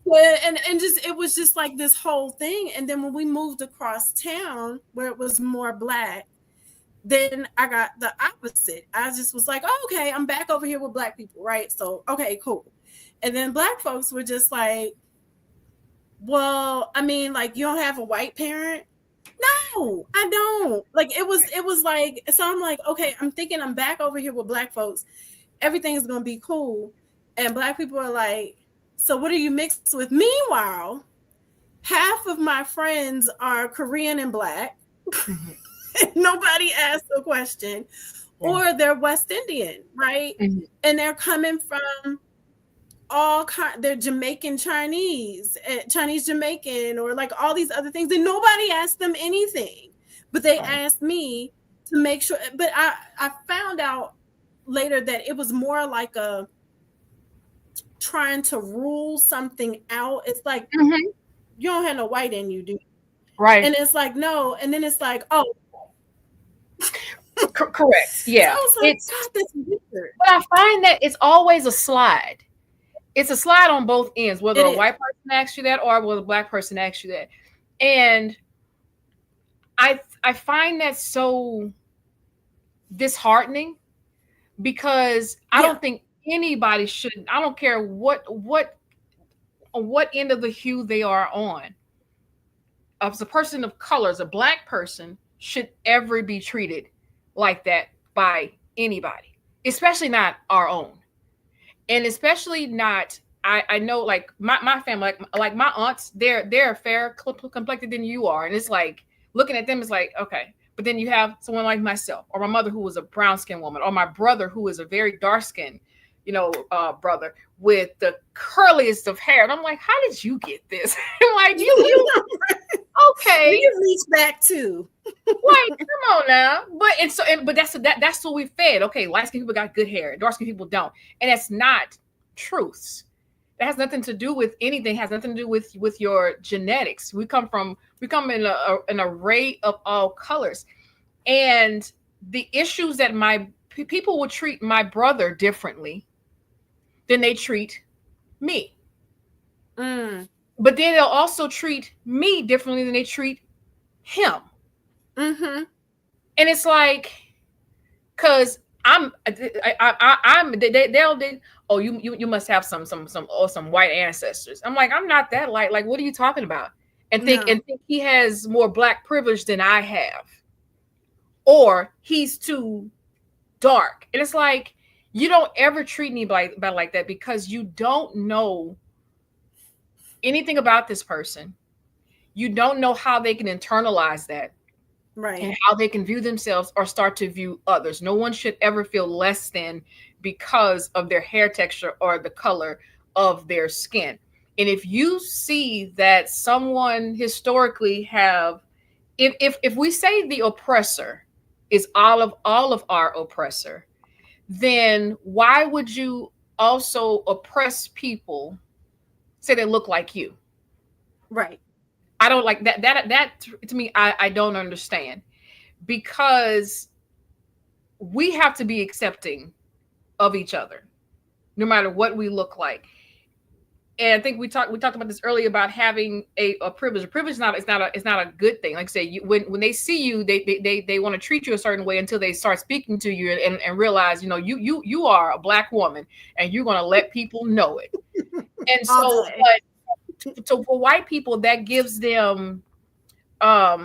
Well, and just it was just like this whole thing. And then when we moved across town where it was more black, then I got the opposite. I just was like, "Oh, okay, I'm back over here with black people, right? So okay, cool." And then black folks were just like, "Well, I mean, like, you don't have a white parent?" No, I don't. Like, it was like, so I'm like, okay, I'm thinking I'm back over here with black folks. Everything's gonna be cool. And black people are like, "So what are you mixed with?" Meanwhile, half of my friends are Korean and black. Mm-hmm. Nobody asked a question. Yeah. Or they're West Indian, right? Mm-hmm. And they're coming from they're Jamaican Chinese, Chinese Jamaican, or like all these other things, and nobody asked them anything, but they Right. asked me to make sure. But I found out later that it was more like a trying to rule something out. It's like, Mm-hmm. you don't have no white in you, dude. Right. And it's like, no, and then it's like, oh. Correct. So Yeah. I was like, It's, God, that's weird. but I find that it's always a slide. It's a slide on both ends, whether It a is. white person asks you that or whether a black person asks you that. And I find that so disheartening because I Yeah. don't think anybody should. I don't care what end of the hue they are on. As a person of color, as a black person, should ever be treated like that by anybody, especially not our own, and especially not. I know, like my family, like my aunts, they're fair complected than you are, and it's like looking at them is like, okay, But then you have someone like myself, or my mother who was a brown skinned woman, or my brother who is a very dark skinned, brother with the curliest of hair. And I'm like, how did you get this? I'm like, you We okay. can reach back too. Like, come on now. But that's what we fed. Okay, light skinned people got good hair, dark skinned people don't. And that's not truths. That has nothing to do with anything. It has nothing to do with your genetics. We come in an array of all colors. And the issues that my people will treat my brother differently than they treat me. Mm. But then they'll also treat me differently than they treat him. Mm-hmm. And it's like, because they'll oh, you must have some white ancestors. I'm like, I'm not that light. Like, what are you talking about? And think he has more black privilege than I have, or he's too dark. And it's like, you don't ever treat me like that, because you don't know anything about this person. You don't know how they can internalize that, Right. and how they can view themselves or start to view others. No one should ever feel less than because of their hair texture or the color of their skin. And if you see that someone historically have, if we say the oppressor is all of our oppressor, then why would you also oppress people, say they look like you? Right. I don't like that. That to me, I don't understand, because we have to be accepting of each other, no matter what we look like. And I think we talked about this earlier about having a privilege. A privilege is not a good thing. Like I say, when they see you, they want to treat you a certain way until they start speaking to you and realize, you are a black woman, and you're going to let people know it. And All so, day. but so for white people, that gives them a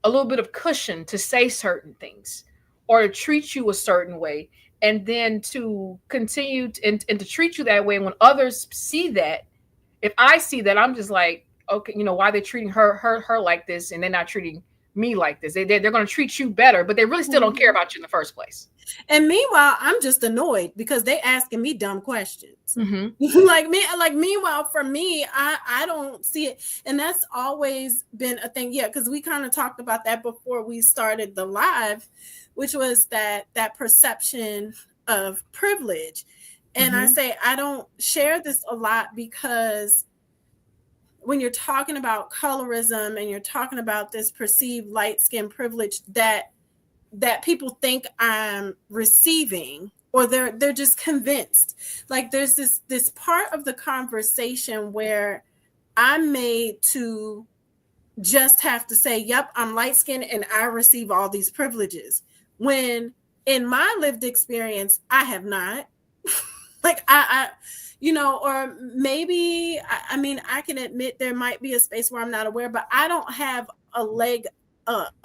little bit of cushion to say certain things or to treat you a certain way, and then to continue and to treat you that way. And when others see that, if I see that, I'm just like, okay, why they're treating her like this, and they're not treating me like this. They're going to treat you better, but they really still don't care about you in the first place. And meanwhile, I'm just annoyed because they asking me dumb questions. Mm-hmm. Meanwhile, for me, I don't see it. And that's always been a thing. Yeah, because we kind of talked about that before we started the live, which was that perception of privilege. And I say I don't share this a lot because when you're talking about colorism and you're talking about this perceived light skin privilege that people think I'm receiving, or they're just convinced. Like there's this part of the conversation where I'm made to just have to say, yep, I'm light skinned and I receive all these privileges. When in my lived experience, I have not. Like I or maybe I mean, I can admit there might be a space where I'm not aware, but I don't have a leg up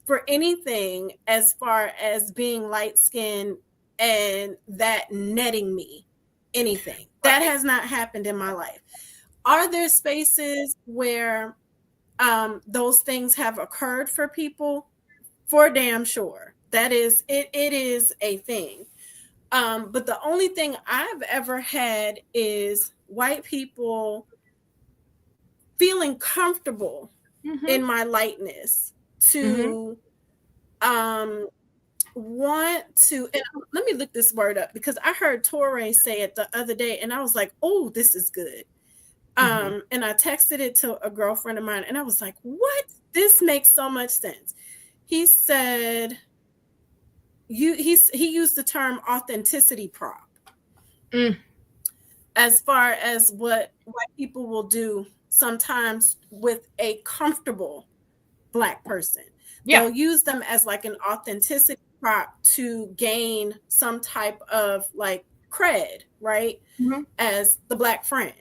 for anything as far as being light skinned and that netting me anything. That has not happened in my life. Are there spaces where those things have occurred for people? For damn sure. That is it. It is a thing. But the only thing I've ever had is white people feeling comfortable in my lightness to want to, and let me look this word up because I heard Torre say it the other day and I was like, oh, this is good. And I texted it to a girlfriend of mine and I was like, what? This makes so much sense. He said he used the term authenticity prop as far as what white people will do sometimes with a comfortable Black person. Yeah. They'll use them as like an authenticity prop to gain some type of like cred, right? As the Black friend.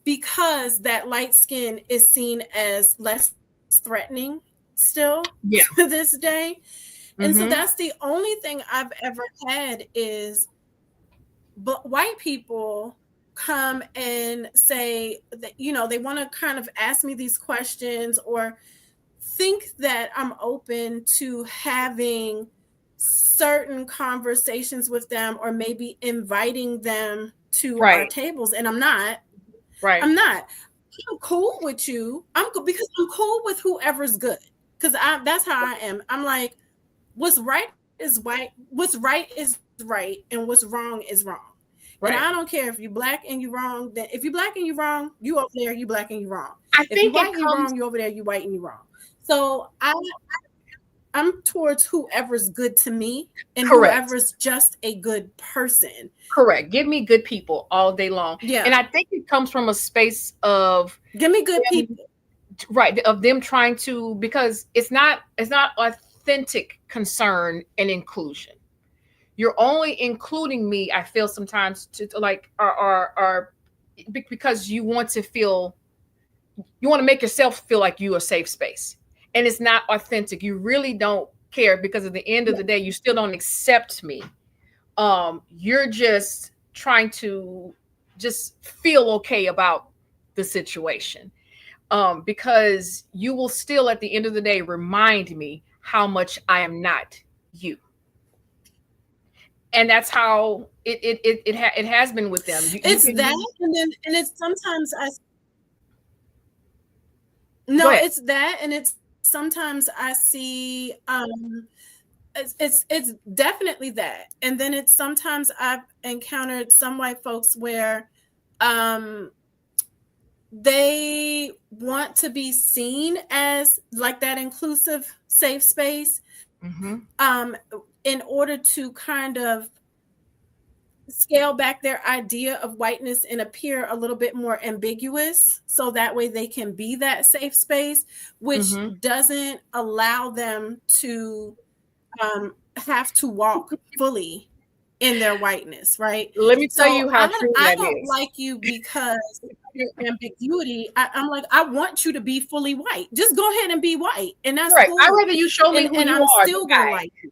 Because that light skin is seen as less threatening still to this day. And so that's the only thing I've ever had is but white people come and say that, they want to kind of ask me these questions or think that I'm open to having certain conversations with them, or maybe inviting them to our Right. tables, and I'm not. Right. I'm not. I'm cool with you. Because I'm cool with whoever's good. Because that's how I am. I'm like, what's right is right. What's right is right, and what's wrong is wrong. And I don't Right. care if you're black and you're wrong. Then if you're black and you're wrong, you over there, you black and you're wrong. I If you think white it and you're wrong, comes you over there, you white and you're wrong. So I'm towards whoever's good to me and correct. whoever's just a good person. Correct. Give me good people all day long. And Yeah. I think it comes from a space of Give me good them, people. right, of them trying to, because it's not authentic concern and inclusion. You're only including me, I feel sometimes, to like are because you want to make yourself feel like you a safe space. And it's not authentic. You really don't care, because at the end of the day, you still don't accept me. You're just trying to just feel okay about the situation. Because you will still at the end of the day remind me how much I am not you. And that's how it has been with them. You It's can that, be. and it's sometimes I Go no, ahead. it's that, and it's sometimes I see it's definitely that, and then it's sometimes I've encountered some white folks where um they want to be seen as like that inclusive safe space, Mm-hmm. um in order to kind of scale back their idea of whiteness and appear a little bit more ambiguous, so that way they can be that safe space, which Mm-hmm. doesn't allow them to have to walk fully in their whiteness, right? Let me tell So you how true I that don't is. like you because your ambiguity. I'm like, I want you to be fully white. Just go ahead and be white, and that's Right. I'd cool. rather you show me And who and you I'm are than still gonna hide. like you.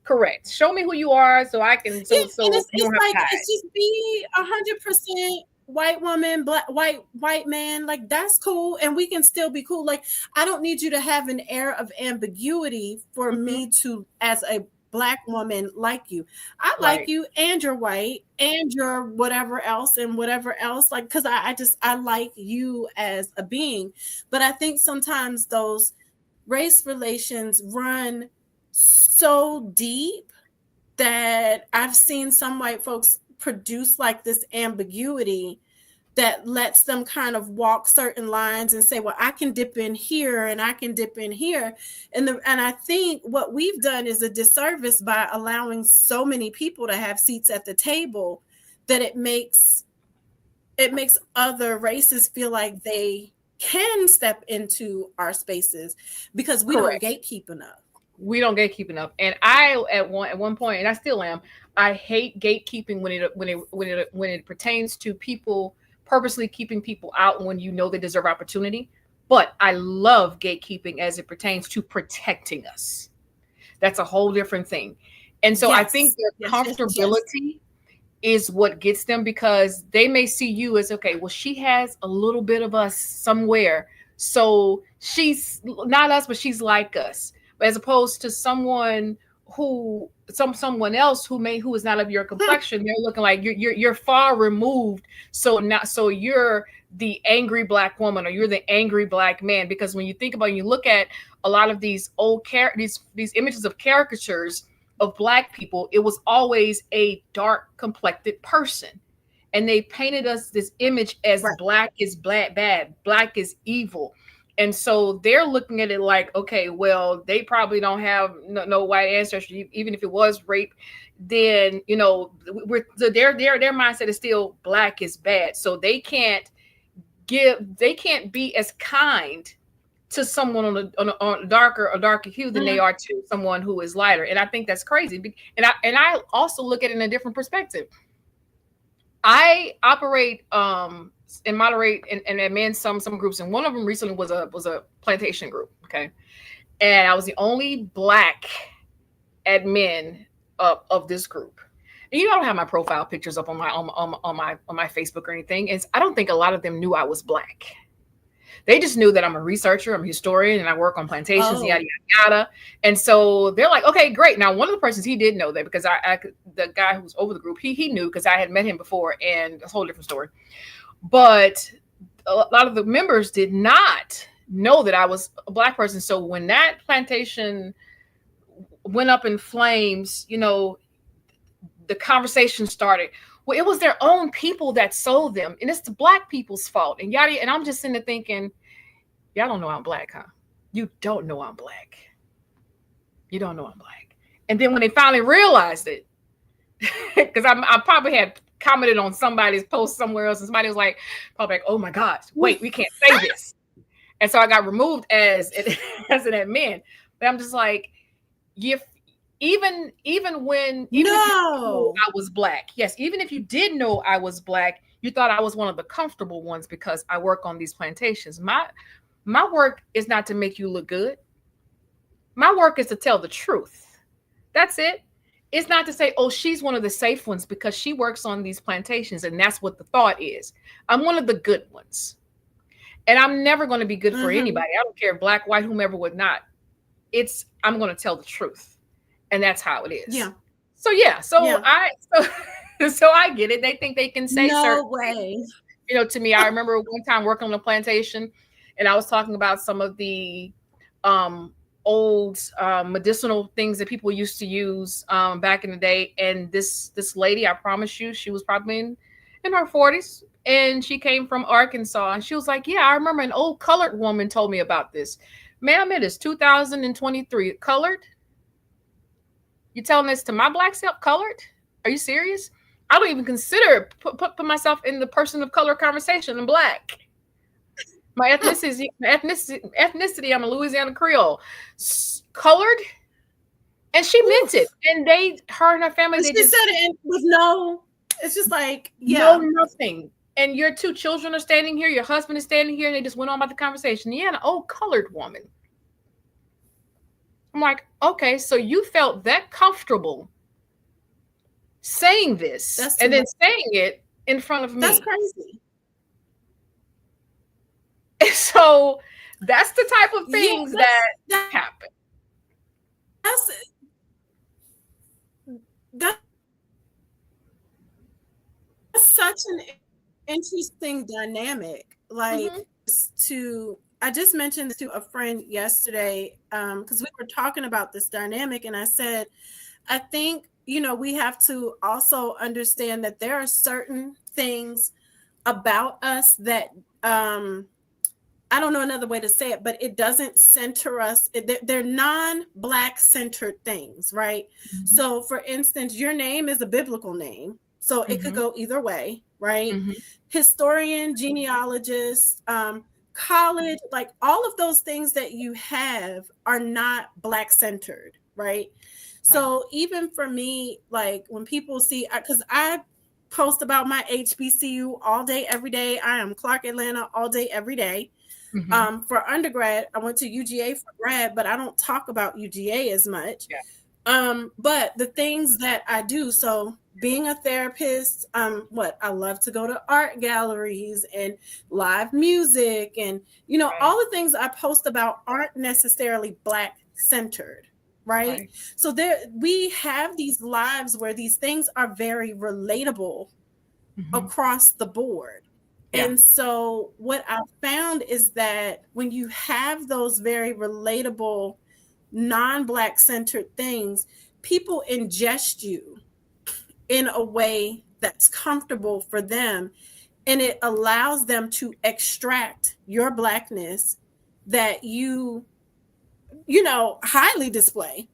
Correct. Show me who you are so I can Yeah, and so you it's don't have to like hide. it's just be 100% white woman, black white man. Like that's cool, and we can still be cool. Like I don't need you to have an air of ambiguity for Mm-hmm. me to, as a black woman, like you. I like Right. you, and you're white, and you're whatever else, and whatever else. Like because I like you as a being, but I think sometimes those race relations run so deep that I've seen some white folks produce like this ambiguity that lets them kind of walk certain lines and say, well, I can dip in here and I can dip in here. And I think what we've done is a disservice by allowing so many people to have seats at the table that it makes other races feel like they can step into our spaces because we don't Correct. gatekeep enough. We don't gatekeep enough. And I at one point, and I still am, I hate gatekeeping when it pertains to people purposely keeping people out when you know they deserve opportunity. But I love gatekeeping as it pertains to protecting us. That's a whole different thing. And so I think Yes, their yes, yes, yes, yes. comfortability is what gets them, because they may see you as, okay, well, she has a little bit of us somewhere. So she's not us, but she's like us. But as opposed to someone else who is not of your complexion, they're looking like you're far removed. So you're the angry black woman, or you're the angry black man. Because when you think about it, you look at a lot of these these images of caricatures of black people, it was always a dark complected person. And they painted us this image as Right. black is black bad, black is evil. And so they're looking at it like, okay, well, they probably don't have no white ancestry, even if it was rape. Then their mindset is still black is bad, so they can't be as kind to someone on a darker hue than they Mhm. are to someone who is lighter. And I think that's crazy. And I also look at it in a different perspective. I operate and moderate and admin some groups, and one of them recently was a plantation group. Okay, and I was the only black admin of this group. And I don't have my profile pictures up on my Facebook or anything. And I don't think a lot of them knew I was black. They just knew that I'm a researcher, I'm a historian, and I work on plantations, Oh. yada yada yada. And so they're like, okay, great. Now, one of the persons he did know that because the guy who was over the group, he knew because I had met him before, and it's a whole different story. But a lot of the members did not know that I was a Black person. So when that plantation went up in flames, the conversation started. Well, it was their own people that sold them, and it's the Black people's fault. And yada, and I'm just sitting there thinking, y'all don't know I'm Black, huh? You don't know I'm Black. You don't know I'm Black. And then when they finally realized it, because I probably had commented on somebody's post somewhere else, and somebody was like, probably like, oh my gosh, wait, we can't say this. And so I got removed as an admin. But I'm just like, even when if you knew I was Black, yes, even if you did know I was Black, you thought I was one of the comfortable ones because I work on these plantations. My work is not to make you look good. My work is to tell the truth. That's it. It's not to say, oh, she's one of the safe ones because she works on these plantations, and that's what the thought is. I'm one of the good ones. And I'm never going to be good for anybody. I don't care, Black, white, whomever would not. I'm going to tell the truth. And that's how it is. Yeah. So yeah. So I get it. They think they can say no way. To me, I remember one time working on a plantation, and I was talking about some of the old medicinal things that people used to use back in the day. And this lady, I promise you, she was probably in her 40s, and she came from Arkansas, and she was like, yeah, I remember an old colored woman told me about this. Ma'am, it is 2023. Colored? You telling this to my Black self? Colored? Are you serious? I don't even consider put myself in the person of color conversation. I'm Black. My ethnicity, I'm a Louisiana Creole. Colored? And she meant it. And her and her family, she said it with no, it's just like, no, nothing. And your two children are standing here, your husband is standing here, and they just went on about the conversation. Yeah, an old colored woman. I'm like, okay, so you felt that comfortable saying this and then saying it in front of me. That's crazy. So that's the type of things that happen. That's such an interesting dynamic. Like I just mentioned this to a friend yesterday because we were talking about this dynamic, and I said, I think, we have to also understand that there are certain things about us that I don't know another way to say it, but it doesn't center us. They're non-Black centered things, right? Mm-hmm. So for instance, your name is a biblical name, so it could go either way, right? Mm-hmm. Historian, genealogist, college, like all of those things that you have are not Black centered, right? So even for me, like when people see, because I post about my HBCU all day, every day. I am Clark Atlanta all day, every day. Mm-hmm. For undergrad, I went to UGA for grad, but I don't talk about UGA as much. Yeah. But the things that I do, so being a therapist, I love to go to art galleries and live music, and all the things I post about aren't necessarily Black centered, right? So we have these lives where these things are very relatable across the board. Yeah. And so what I found is that when you have those very relatable, non-Black centered things, people ingest you in a way that's comfortable for them. And it allows them to extract your Blackness that you highly display.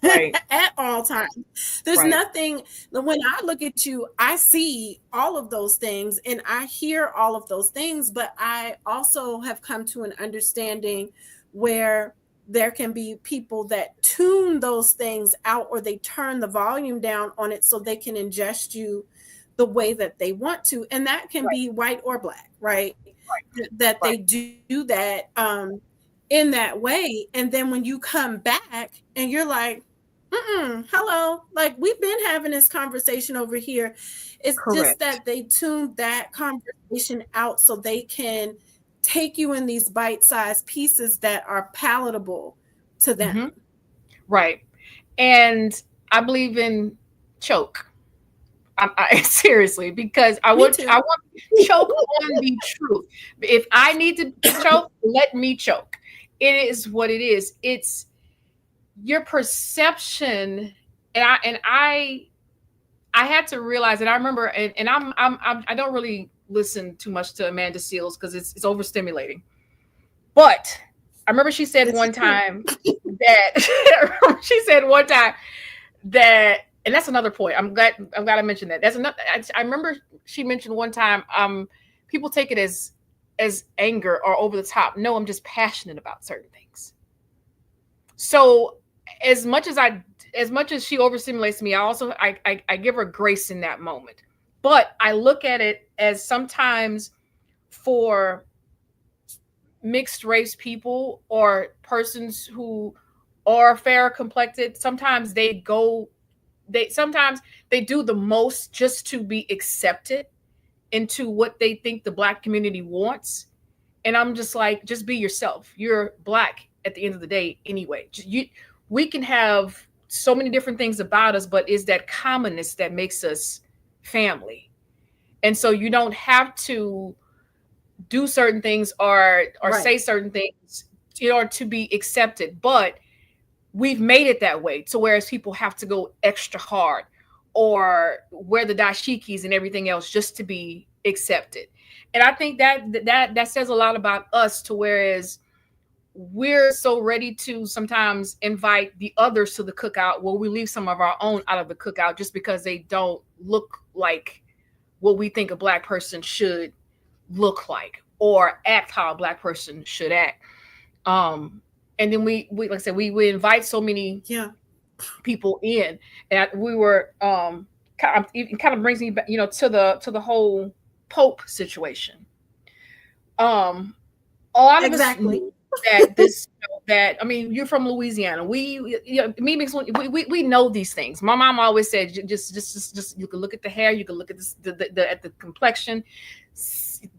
Right. At all times. There's nothing, when I look at you, I see all of those things and I hear all of those things, but I also have come to an understanding where there can be people that tune those things out, or they turn the volume down on it so they can ingest you the way that they want to. And that can be white or Black, right? That they do that in that way. And then when you come back and you're like, hello, like we've been having this conversation over here. It's just that they tuned that conversation out so they can take you in these bite-sized pieces that are palatable to them. Mm-hmm. Right. And I believe in choke. Seriously, because I want to choke on the truth. If I need to choke, let me choke. It is what it is. It's your perception, and I had to realize, and I remember, and I don't really listen too much to Amanda Seales because it's overstimulating. But I remember she said one time that she said one time that, and that's another point. I'm glad I mentioned that. That's another. I remember she mentioned one time, people take it as anger or over the top. No, I'm just passionate about certain things. So as much as she overstimulates me, I give her grace in that moment. But I look at it as sometimes for mixed race people or persons who are fair complected, sometimes they do the most just to be accepted into what they think the Black community wants. And I'm just like, just be yourself. You're Black at the end of the day anyway. We can have so many different things about us, but it's that commonness that makes us family. And so you don't have to do certain things or say certain things in order to be accepted. But we've made it that way to whereas people have to go extra hard or wear the dashikis and everything else just to be accepted. And I think that says a lot about us, to whereas we're so ready to sometimes invite the others to the cookout where we leave some of our own out of the cookout just because they don't look like what we think a Black person should look like or act how a Black person should act. And then we like I said, we invite so many people in, and we were it kind of brings me back, to the whole Pope situation. A lot of us knew that I mean, you're from Louisiana. We know these things. My mom always said, just you can look at the hair, you can look at the complexion.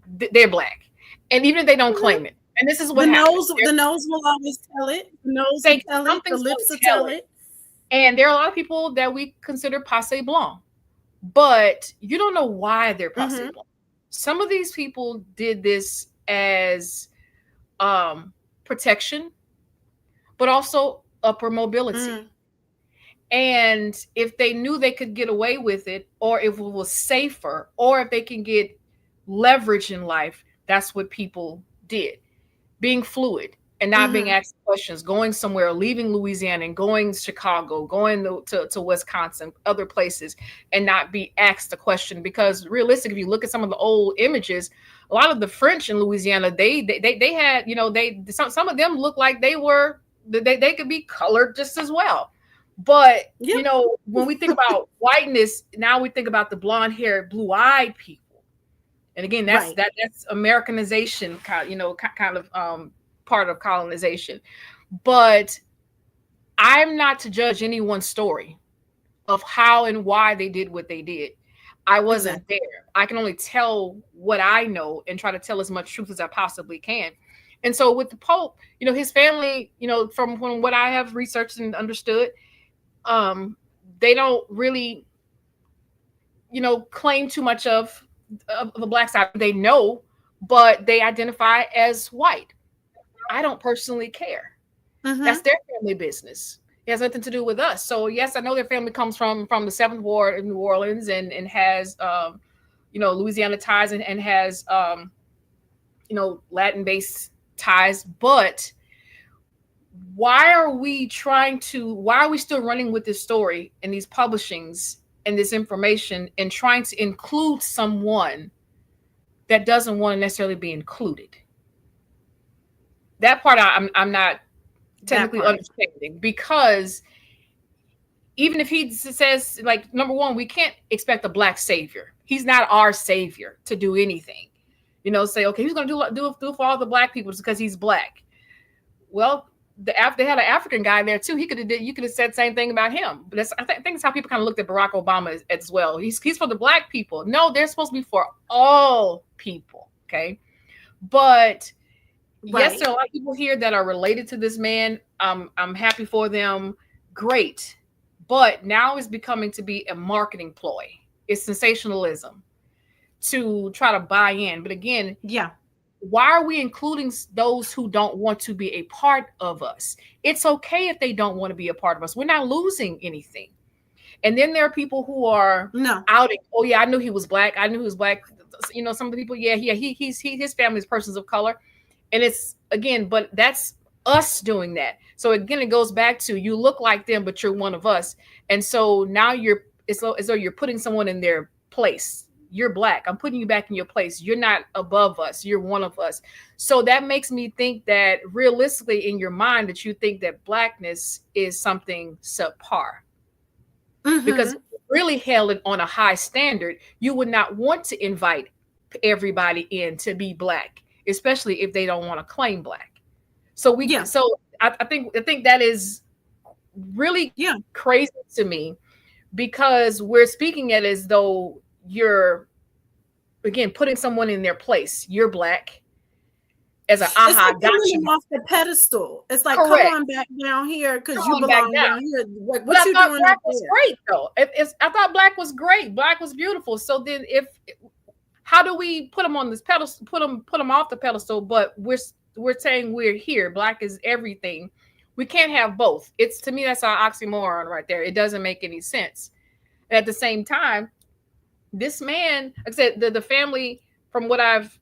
They're Black, and even if they don't claim it. And this is what happens. The nose will always tell it. The nose will tell it. The lips will tell it. And there are a lot of people that we consider passé blanc, but you don't know why they're passé blanc. Some of these people did this as protection, but also upper mobility. And if they knew they could get away with it, or if it was safer, or if they can get leverage in life, that's what people did. Being fluid and not being asked questions, going somewhere, leaving Louisiana and going to Chicago, going to Wisconsin, other places, and not be asked a question. Because realistically, if you look at some of the old images, a lot of the French in Louisiana, they had, some of them look like they could be colored just as well. But, when we think about whiteness, now we think about the blonde haired, blue eyed people. And again, that's Americanization, kind of part of colonization. But I'm not to judge anyone's story of how and why they did what they did. I wasn't there. I can only tell what I know and try to tell as much truth as I possibly can. And so with the Pope, his family, from what I have researched and understood, they don't really, claim too much of the Black side. They know, but they identify as white. I don't personally care. That's their family business. It has nothing to do with us. So yes, I know their family comes from the 7th Ward in New Orleans and has Louisiana ties and has Latin-based ties. But why are we still running with this story and these publishings and this information and trying to include someone that doesn't want to necessarily be included? That part I'm not technically understanding, because even if he says, like, number one, we can't expect a Black savior. He's not our savior to do anything. Say, okay, he's going to do for all the Black people because he's Black. Well, they had an African guy there too. You could have said the same thing about him. But I think it's how people kind of looked at Barack Obama as well. He's for the Black people. No, they're supposed to be for all people. Okay, but Yes, Right. there are a lot of people here that are related to this man. I'm happy for them. Great. But now it's becoming to be a marketing ploy. It's sensationalism to try to buy in. But again, Yeah. why are we including those who don't want to be a part of us? It's okay if they don't want to be a part of us. We're not losing anything. And then there are people who are No. outing. Oh yeah, I knew he was black. I knew he was black. You know, some of the people. Yeah, his family is persons of color, and it's again, but that's us doing that. So again, it goes back to you look like them, but you're one of us, and so now it's as though you're putting someone in their place. You're black. I'm putting you back in your place. You're not above us. You're one of us. So that makes me think that realistically, in your mind, that you think that blackness is something subpar because Mm-hmm. if you really held it on a high standard, you would not want to invite everybody in to be black, especially if they don't want to claim black. Yeah. I think that is really Yeah. crazy to me because we're speaking it as though you're again putting someone in their place. You're black as an It's aha like got pulling them you. off the pedestal. It's like, come Correct. on back down here Come because you on back belong down. down here. But What I you thought doing black up was there? great though. I thought black was great. Black was beautiful. So then if how do we put them on this pedestal, put them off the pedestal, but we're saying we're here. Black is everything. We can't have both. It's to me that's our oxymoron right there. It doesn't make any sense. And at the same time, this man, like I said, the family, from what I've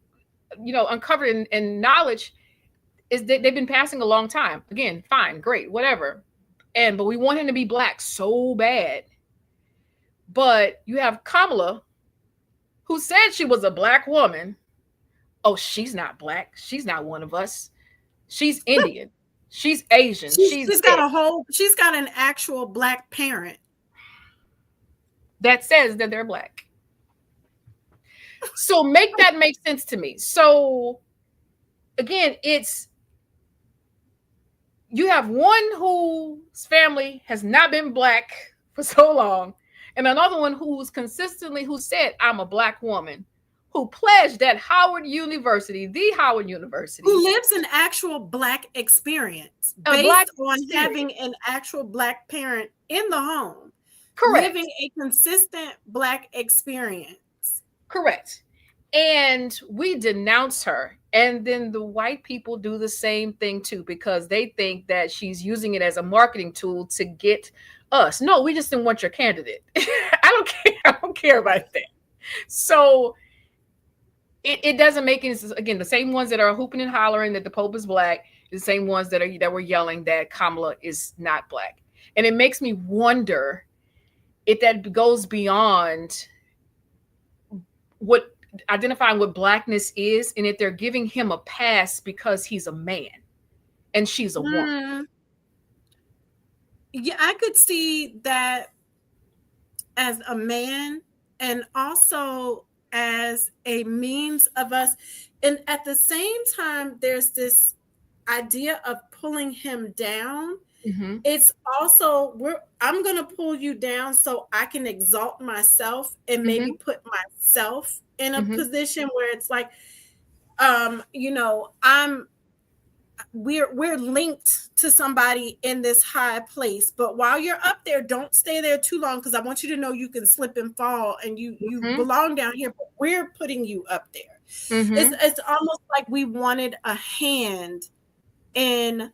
uncovered in knowledge, is that they've been passing a long time. Again, fine, great, whatever. But we want him to be black so bad. But you have Kamala, who said she was a black woman. Oh, she's not black. She's not one of us. She's Indian. She's Asian. She's this. She's got an actual black parent. That says that they're black. So make that make sense to me. So again, it's you have one whose family has not been black for so long, and another one who said, I'm a black woman, who pledged at Howard University, the Howard University, Who lives an actual black experience a black based on experience. having an actual black parent in the home. Correct. Living a consistent black experience. Correct. And we denounce her. And then the white people do the same thing too, because they think that she's using it as a marketing tool to get us. No, we just didn't want your candidate. I don't care. I don't care about that. So it doesn't make any sense. Again, the same ones that are hooping and hollering that the Pope is black, the same ones that were yelling that Kamala is not black. And it makes me wonder if that goes beyond what identifying what blackness is, and if they're giving him a pass because he's a man and she's a woman. Yeah, I could see that as a man and also as a means of us. And at the same time, there's this idea of pulling him down. Mm-hmm. It's also I'm going to pull you down so I can exalt myself and maybe put myself in a position where it's like, we're linked to somebody in this high place, but while you're up there, don't stay there too long because I want you to know you can slip and fall and you belong down here, but we're putting you up there. It's almost like we wanted a hand in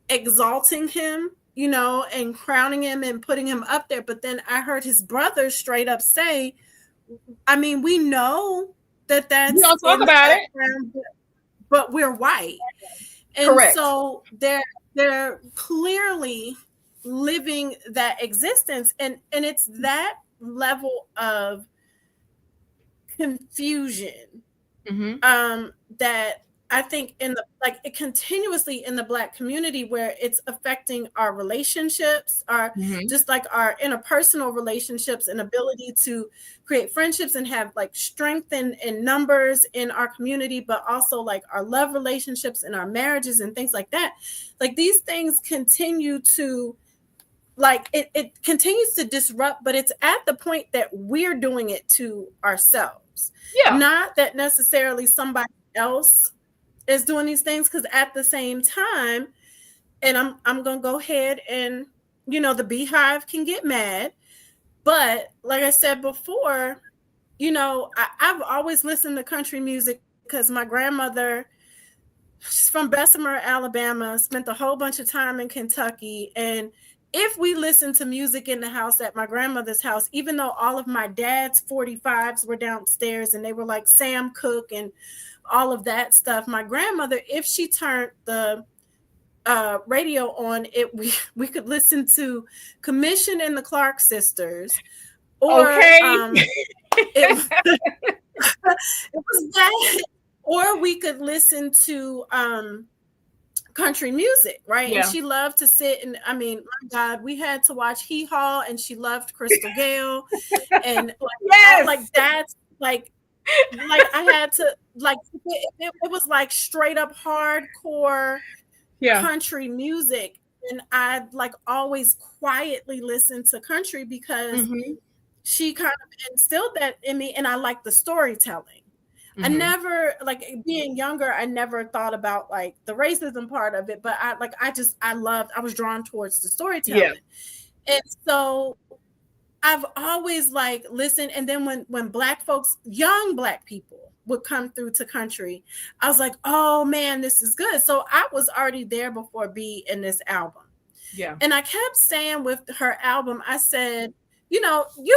exalting him, and crowning him and putting him up there. But then I heard his brother straight up say, I mean, we know that's we don't talk about it, but we're white. And correct. So they're clearly living that existence. And it's that level of confusion that I think continuously in the Black community, where it's affecting our relationships, just like our interpersonal relationships and ability to create friendships and have like strength in numbers in our community, but also like our love relationships and our marriages and things like that. Like these things continue to it continues to disrupt, but it's at the point that we're doing it to ourselves. Yeah. Not that necessarily somebody else is doing these things, because at the same time, and I'm gonna go ahead and, the Beehive can get mad, but like I said before, I've always listened to country music because my grandmother, she's from Bessemer, Alabama, spent a whole bunch of time in Kentucky. And if we listened to music in the house at my grandmother's house, even though all of my dad's 45s were downstairs and they were like Sam Cooke and all of that stuff, my grandmother, if she turned the radio on, we could listen to Commission and the Clark Sisters, or Okay. it, it was that, or we could listen to country music, right? And Yeah. she loved to sit, and I mean, my God, we had to watch Hee Haw, and she loved Crystal Gale, and Yes. like that's like I had to like it was like straight up hardcore Yeah. country music, and I like always quietly listened to country because Mm-hmm. she kind of instilled that in me, and I like the storytelling. I Mm-hmm. never, like, being younger, I never thought about like the racism part of it, but I was drawn towards the Yeah. storytelling. And so I've always like listened, and then when black folks, young black people would come through to country, I was like, oh man, this is good. So I was already there before B in this album. Yeah. And I kept saying with her album, I said, you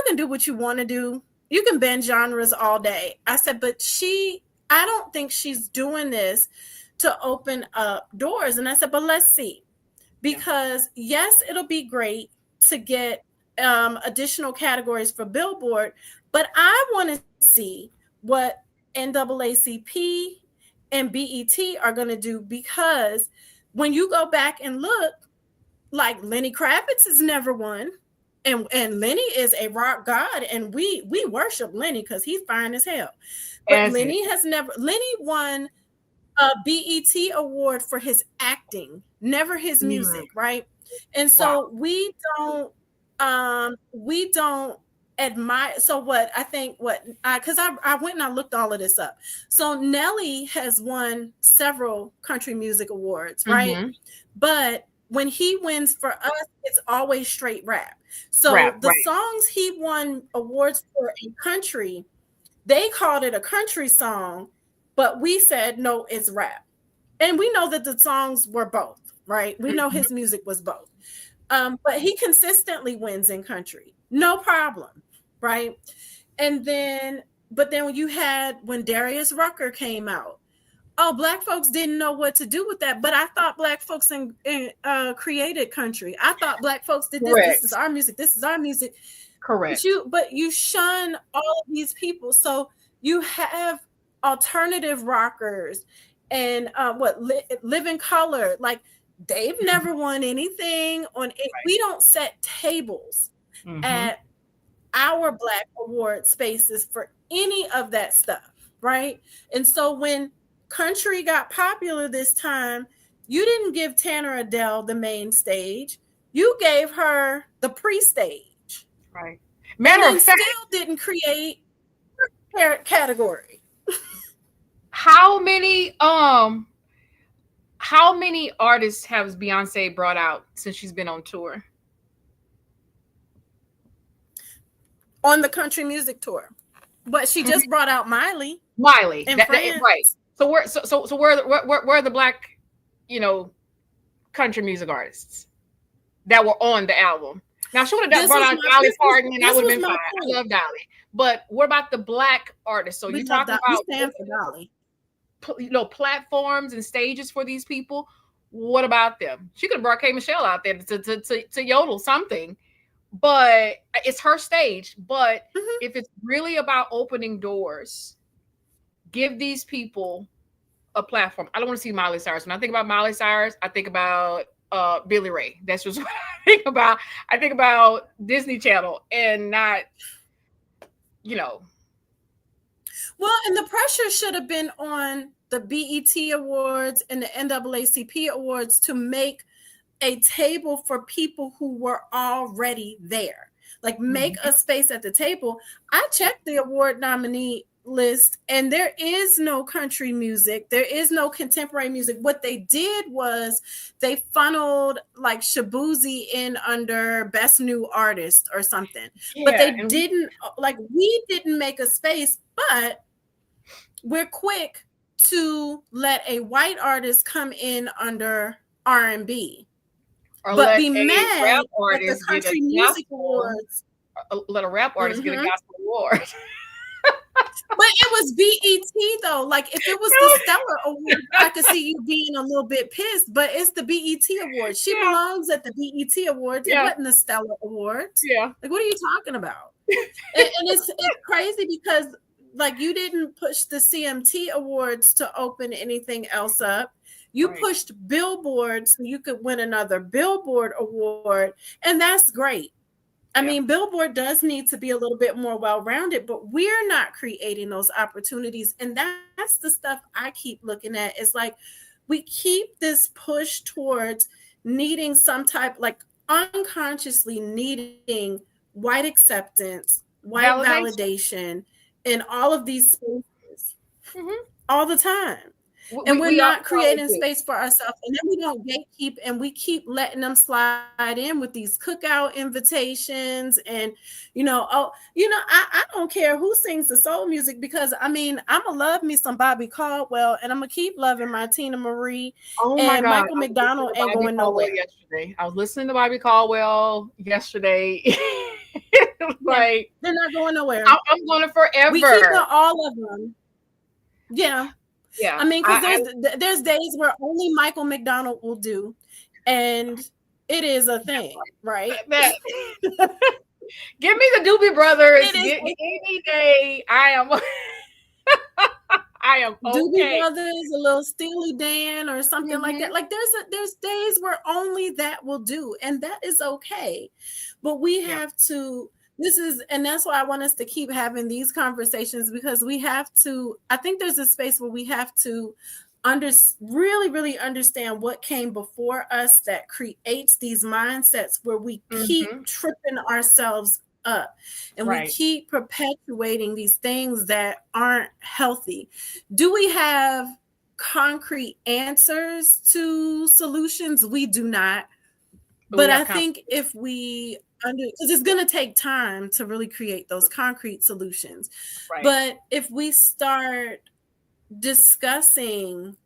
can do what you want to do. You can bend genres all day. I said, but I don't think she's doing this to open up doors. And I said, but let's see. Because yes, it'll be great to get additional categories for Billboard, but I want to see what NAACP and BET are going to do, because when you go back and look, like Lenny Kravitz has never won. And Lenny is a rock god, and we worship Lenny because he's fine as hell. But Lenny won a BET award for his acting, never his music, right? And so we don't admire. So what I think, because I went and I looked all of this up. So Nelly has won several country music awards, right? Mm-hmm. But when he wins for us, it's always straight rap. So the songs he won awards for in country, they called it a country song, but we said, no, it's rap. And we know that the songs were both, right? We know his music was both. But he consistently wins in country. No problem, right? And then, but then when Darius Rucker came out, Black folks didn't know what to do with that. But I thought Black folks created country. I thought Black folks did this. Correct. This is our music. This is our music. Correct. But you shun all of these people. So you have alternative rockers and Living Color. Like, they've never won anything on it. Right. We don't set tables at our Black award spaces for any of that stuff, right? And so when country got popular this time, you didn't give Tanner Adele the main stage. You gave her the pre-stage. Right. Matter of fact, still didn't create her category. How many artists has Beyonce brought out since she's been on tour? On the country music tour. But she just brought out Miley. Right. So where are the Black, country music artists that were on the album? Now, she would have brought out Dolly Parton, and I would have been fine. I love Dolly. But what about the Black artists? So you talk about we stand for Dolly. Platforms and stages for these people. What about them? She could have brought K. Michelle out there to yodel something, but it's her stage. But if it's really about opening doors, give these people a platform. I don't want to see Miley Cyrus. When I think about Miley Cyrus, I think about Billy Ray. That's just what I think about. I think about Disney Channel and not, Well, and the pressure should have been on the BET Awards and the NAACP Awards to make a table for people who were already there. Like, make a space at the table. I checked the award nominee list, and there is no country music. There is no contemporary music. What they did was they funneled like Shabuzi in under best new artist or something. But Yeah, they didn't, like, we didn't make a space, but we're quick to let a white artist come in under R&B, or but let be a rap mad at the artist get a country music gospel, awards. let a rap artist get a Mhm. gospel award. But it was BET though. Like if it was the Stellar Awards, I could see you being a little bit pissed. But it's the BET Awards. She Yeah, belongs at the BET Awards. It yeah, wasn't the Stellar Awards. yeah. Like what are you talking about? And it's crazy because like you didn't push the CMT Awards to open anything else up. You Right. pushed Billboard so you could win another Billboard award, and that's great. I Yeah. mean, Billboard does need to be a little bit more well-rounded, but we're not creating those opportunities. And that's the stuff I keep looking at is like we keep this push towards needing some type, like unconsciously needing white acceptance, white Validation. validation in all of these spaces Hmm. all the time. And We, we're we all not creating do. space for ourselves. And then we don't gatekeep and we keep letting them slide in with these cookout invitations. And, I don't care who sings the soul music because I mean, I'm going to love me some Bobby Caldwell and I'm going to keep loving my Tina Marie, Oh my and God. Michael I was listening McDonald to ain't Bobby going Caldwell nowhere. yesterday. I was listening to Bobby Caldwell yesterday. Yeah, Like, they're not going nowhere. I'm going to We keep forever. all of them. Yeah. Yeah. I mean, because there's days where only Michael McDonald will do, and it is a thing, right? That, give me the Doobie Brothers. It is Any day. I am. I am Doobie okay. Brothers, a little Steely Dan, or something like Hmm. that. Like there's days where only that will do, and that is okay. But we Yeah. have to. And that's why I want us to keep having these conversations because we have to. I think there's a space where we have to really, really understand what came before us that creates these mindsets where we keep Hmm. tripping ourselves up and we Right. keep perpetuating these things that aren't healthy. Do we have concrete answers to solutions? We do not. But we But have I think if we because it's going to take time to really create those concrete solutions. right. But if we start discussing,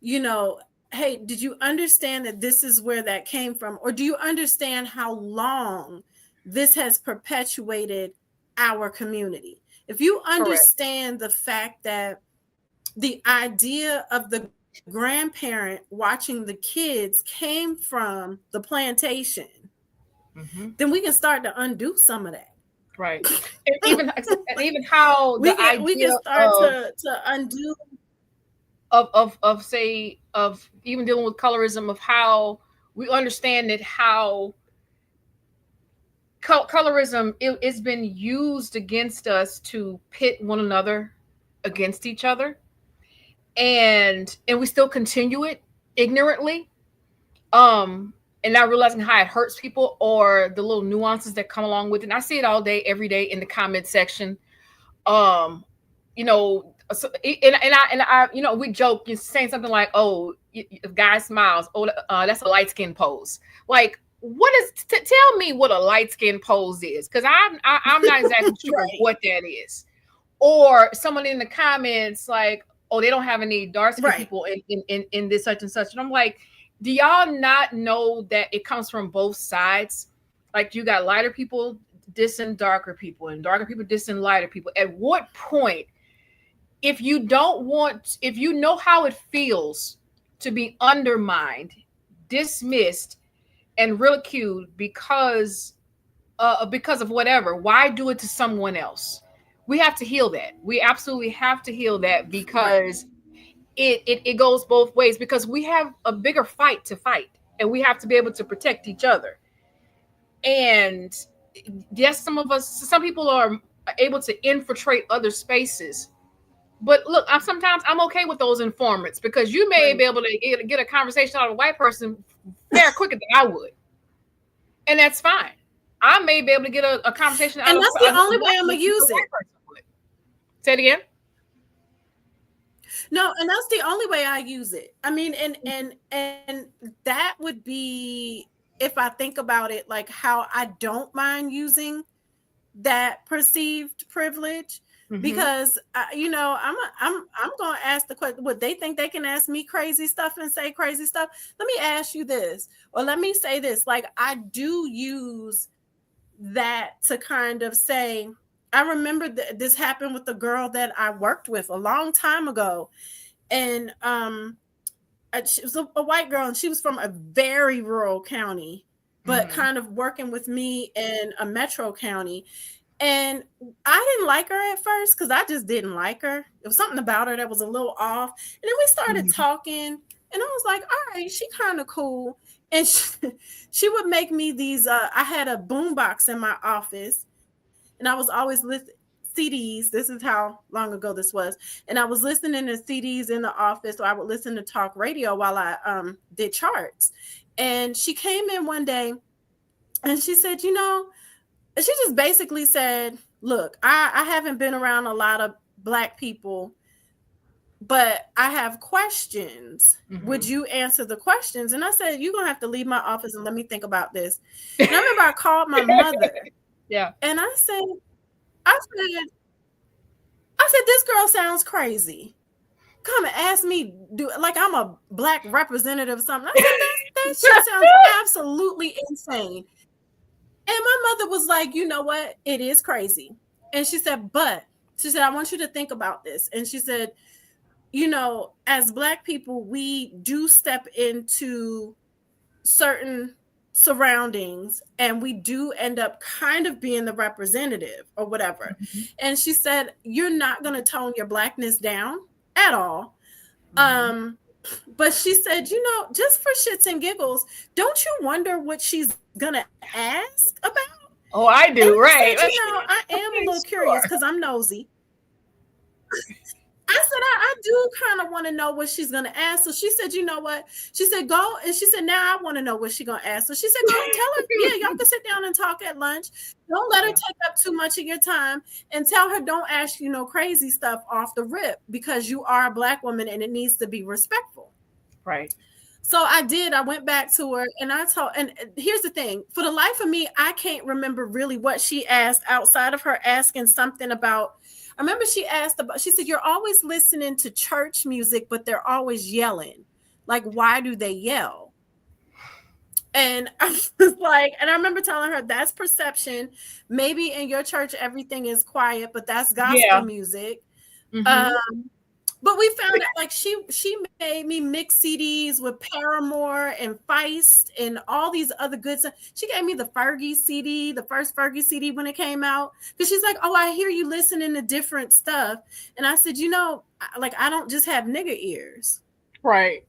hey, did you understand that this is where that came from? Or do you understand how long this has perpetuated our community? If you Correct. understand the fact that the idea of the grandparent watching the kids came from the plantation, Hmm. then we can start to undo some of that. Right. And even how the we can idea start to undo. of say of even dealing with colorism, of how we understand it, how colorism, it's been used against us to pit one another against each other, and we still continue it ignorantly, um and not realizing how it hurts people or the little nuances that come along with it. And I see it all day every day in the comment section. um and I we joke, you're saying something like, oh, if guy smiles, oh, that's a light skin pose. Like, what is tell me what a light skin pose is, because I'm not exactly sure Right, what that is. Or someone in the comments like, oh, they don't have any dark skinned right, people in this such and such. And I'm like, do y'all not know that it comes from both sides? Like, you got lighter people dissing darker people and darker people dissing lighter people. At what point, if you know how it feels to be undermined, dismissed, and ridiculed because of whatever, why do it to someone else? We have to heal that. We absolutely have to heal that, right. because it goes both ways, because we have a bigger fight to fight, and we have to be able to protect each other. And yes, some people are able to infiltrate other spaces. But look, sometimes I'm okay with those informants, because you may Right. be able to get a conversation out of a white person far quicker than I would, and that's fine. I may be able to get a conversation out And of that's the a only way black I'm man gonna than a use it. white person would. Say it again. No, and that's the only way I use it. I mean, and that would be, if I think about it, like how I don't mind using that perceived privilege, Mm-hmm. because I'm going to ask the question, would they think they can ask me crazy stuff and say crazy stuff? Let me ask you this, or let me say this, like I do use that to kind of say, I remember this happened with the girl that I worked with a long time ago, and she was a white girl, and she was from a very rural county, but Mm-hmm. kind of working with me in a metro county. And I didn't like her at first because I just didn't like her. There was something about her that was a little off. And then we started Mm-hmm. talking, and I was like, all right, she kind of cool. And she would make me these. I had a boombox in my office, and I was always listening CDs. This is how long ago this was. And I was listening to CDs in the office, so I would listen to talk radio while I did charts. And she came in one day, and she said, she just basically said, look, I haven't been around a lot of black people, but I have questions. Would Mm-hmm. you answer the questions? And I said, you're going to have to leave my office and let me think about this. And I remember I called my mother, Yeah. and I said, this girl sounds crazy. Come and ask me, do like I'm a black representative or something. I said, that shit sounds absolutely insane. And my mother was like, you know what? It is crazy. And she said, I want you to think about this. And she said, as black people, we do step into certain surroundings, and we do end up kind of being the representative or whatever. Mm-hmm. And she said, you're not going to tone your blackness down at all. Mm-hmm. Um, but she said, just for shits and giggles, don't you wonder what she's going to ask about? Oh, I And do, I said, right. I am a little curious because Sure. I'm nosy. I said, I do kind of want to know what she's going to ask. So she said, you know what? She said, go. And she said, now I want to know what she's going to ask. So she said, go tell her, yeah, y'all can sit down and talk at lunch. Don't let her Yeah. take up too much of your time, and tell her, don't ask you no crazy stuff off the rip, because you are a black woman and it needs to be respectful. Right. So I did. I went back to her and I told, and here's the thing, for the life of me, I can't remember really what she asked outside of her asking something about, I remember she asked about, she said, you're always listening to church music, but they're always yelling. Like, why do they yell? And I was like, and I remember telling her, that's perception. Maybe in your church, everything is quiet, but that's gospel Yeah. music. Mm-hmm. Um, but we found out, like, she made me mix CDs with Paramore and Feist and all these other good stuff. She gave me the Fergie CD, the first Fergie CD when it came out, because she's like, oh, I hear you listening to different stuff. And I said, like, I don't just have nigger ears. Right.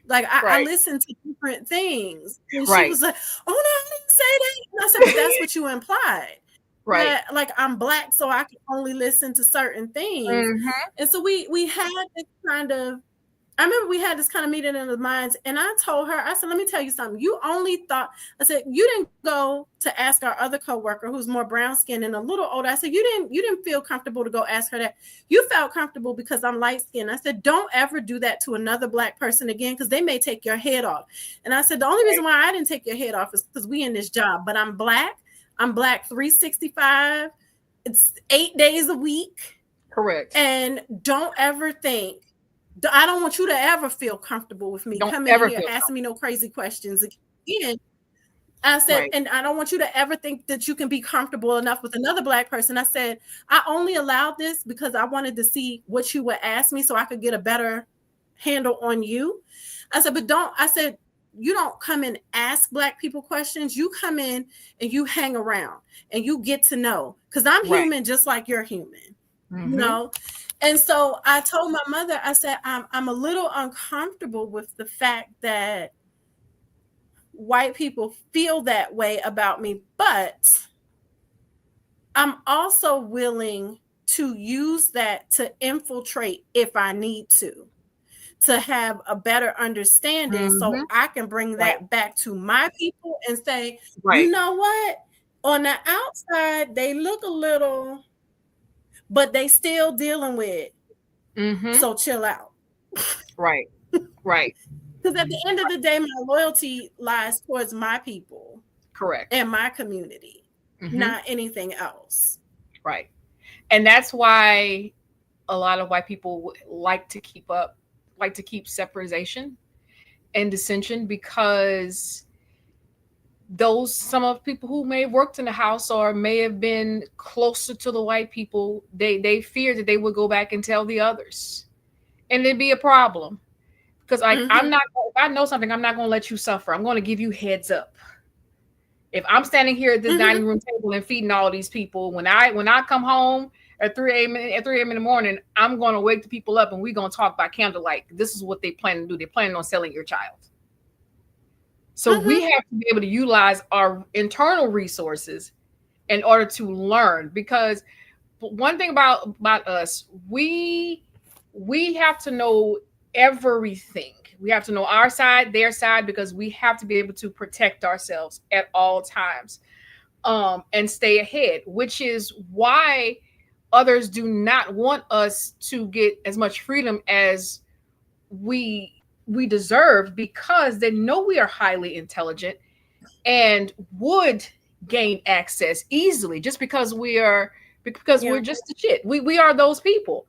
Like, I Right. listen to different things. And she Right. was like, oh no, I didn't say that. And I said, but that's what you implied. Right. That, like, I'm black, so I can only listen to certain things. Mm-hmm. And so we had this kind of, I remember we had this kind of meeting in the minds, and I told her, I said, let me tell you something. You only thought, I said, you didn't go to ask our other coworker who's more brown skinned and a little older. I said, you didn't feel comfortable to go ask her that. You felt comfortable because I'm light skinned. I said, don't ever do that to another black person again, because they may take your head off. And I said, the only reason Right. why I didn't take your head off is because we in this job, but I'm black. I'm black 365. It's 8 days a week. Correct. And don't ever think, I don't want you to ever feel comfortable with me Don't coming in ever here feel asking me comfortable. no crazy questions again. I said, Right. and I don't want you to ever think that you can be comfortable enough with another black person. I said, I only allowed this because I wanted to see what you would ask me so I could get a better handle on you. I said, I said, you don't come and ask black people questions. You come in and you hang around and you get to know, because I'm Right. human just like you're human, you Mm-hmm. know? And so I told my mother, I said, I'm a little uncomfortable with the fact that white people feel that way about me, but I'm also willing to use that to infiltrate if I need to have a better understanding, Mm-hmm. so I can bring Right. that back to my people and say, you Right. know what? On the outside, they look a little, but they still dealing with, Mm-hmm. so chill out. Right. Right. Because at the end of the day, my loyalty lies towards my people Correct. and my community, Hmm. not anything else. Right. And that's why a lot of white people like to keep separation and dissension, because those some of people who may have worked in the house or may have been closer to the white people, they fear that they would go back and tell the others, and it'd be a problem. Because like, I'm Mm-hmm. not, if I know something, I'm not going to let you suffer. I'm going to give you heads up. If I'm standing here at this Mm-hmm. dining room table and feeding all these people, when I come home at 3 a.m. at 3 a.m. in the morning, I'm going to wake the people up and we're going to talk by candlelight. This is what they plan to do. They're planning on selling your child. So we Mm-hmm. have to be able to utilize our internal resources in order to learn. Because one thing about us, we have to know everything. We have to know our side, their side, because we have to be able to protect ourselves at all times, and stay ahead, which is why others do not want us to get as much freedom as we we deserve, because they know we are highly intelligent and would gain access easily, just because we're Yeah. just the shit. We are those people.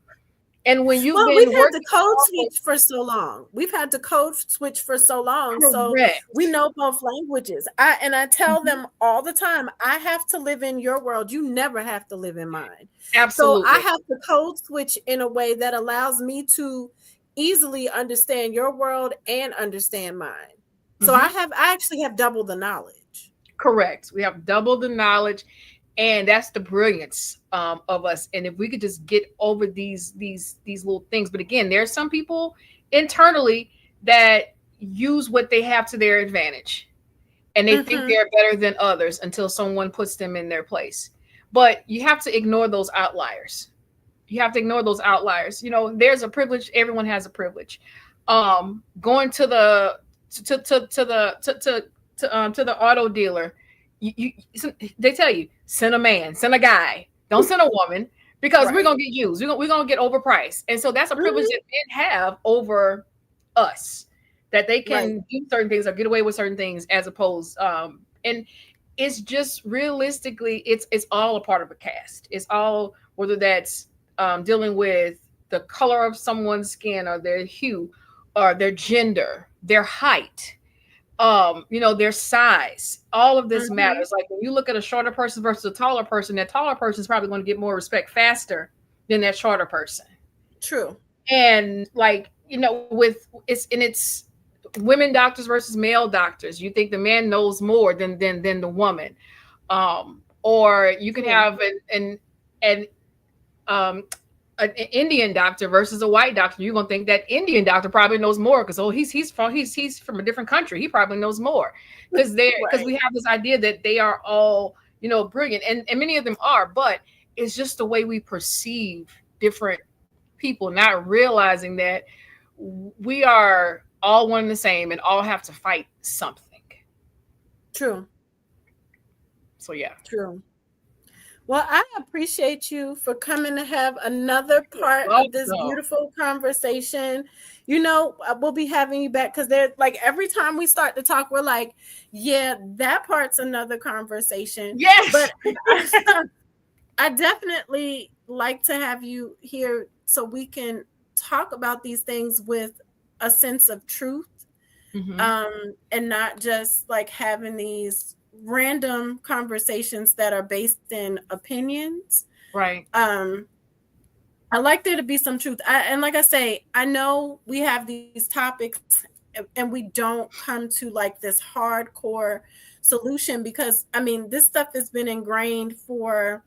And when you've Well, we've been had the working code off of, switch for so long. We've had the code switch for so long. So we correct. know both languages. I tell Mhm. them all the time, I have to live in your world. You never have to live in mine. So I Absolutely. have to code switch in a way that allows me to easily understand your world and understand mine. So Hmm. I actually have double the knowledge. Correct. We have double the knowledge, and that's the brilliance, of us. And if we could just get over these little things, but again, there are some people internally that use what they have to their advantage, and they think Mm-hmm. they're better than others until someone puts them in their place. But you have to ignore those outliers. You have to ignore those outliers. There's a privilege. Everyone has a privilege. Going to the auto dealer, you they tell you, send a man, send a guy, don't send a woman, because we're Right. gonna get used. We're gonna get overpriced, and so that's a privilege Mm-hmm. that men have over us, that they Right. can do certain things or get away with certain things, as opposed, and it's just realistically, it's all a part of a cast. It's all, whether that's, dealing with the color of someone's skin, or their hue, or their gender, their height, their size. All of this Mm-hmm. matters. Like, when you look at a shorter person versus a taller person, that taller person is probably going to get more respect faster than that shorter person. True. And like, it's women doctors versus male doctors. You think the man knows more than the woman. Or you can True. have an um an Indian doctor versus a white doctor. You're gonna think that Indian doctor probably knows more, because, oh, he's from a different country. He probably knows more, because Right. we have this idea that they are all, brilliant, and many of them are, but it's just the way we perceive different people, not realizing that we are all one and the same and all have to fight something. True. So yeah. True. Well, I appreciate you for coming to have another You're part of this welcome. beautiful conversation. We'll be having you back because they're like every time we start to talk, we're like, yeah, that part's another conversation. Yes. But I definitely like to have you here so we can talk about these things with a sense of truth, Hmm. and not just like having these random conversations that are based in opinions. Right. um I like there to be some truth. And like I say, I know we have these topics and we don't come to like this hardcore solution because I mean this stuff has been ingrained for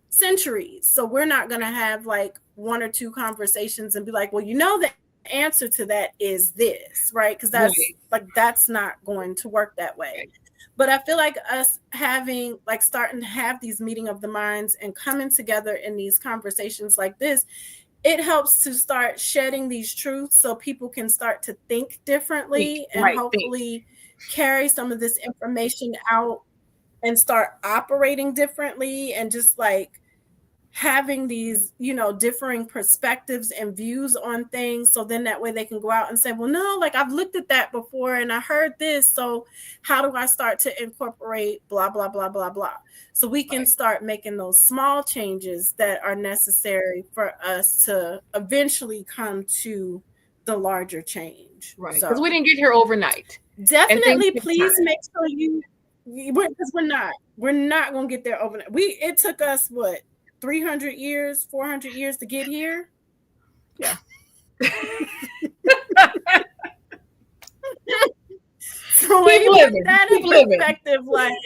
centuries. So we're not going to have like one or two conversations and be like, well, the answer to that is this, right? Because Right. that's not going to work that way. Right. But I feel like us having like starting to have these meeting of the minds and coming together in these conversations like this, it helps to start shedding these truths so people can start to think Think. differently and Right. Think. hopefully carry some of this information out and start operating differently and just like having these, differing perspectives and views on things. So then that way they can go out and say, well, no, like I've looked at that before and I heard this. So how do I start to incorporate blah, blah, blah, blah, blah. So we can start making those small changes that are necessary for us to eventually come to the larger change. Right. So Because we didn't get here overnight. definitely please make sure because we're not going to get there overnight. It took us what, 300 years, 400 years to get here. Yeah. So when you put that in perspective, like,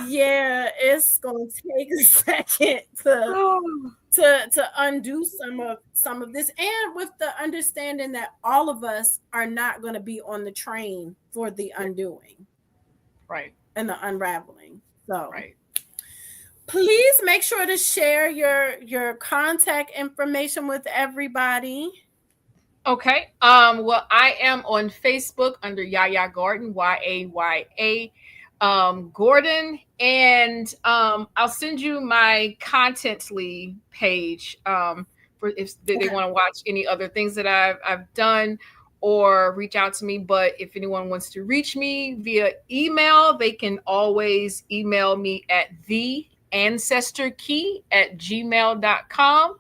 yeah, it's gonna take a second to undo some of this, and with the understanding that all of us are not going to be on the train for the undoing, right, and the unraveling. So right. Please make sure to share your contact information with everybody. Okay. Well, I am on Facebook under Yaya Gordon, YAYA Gordon, and I'll send you my Contently page for if they want to watch any other things that I've done or reach out to me. But if anyone wants to reach me via email, they can always email me at theancestorkey@gmail.com.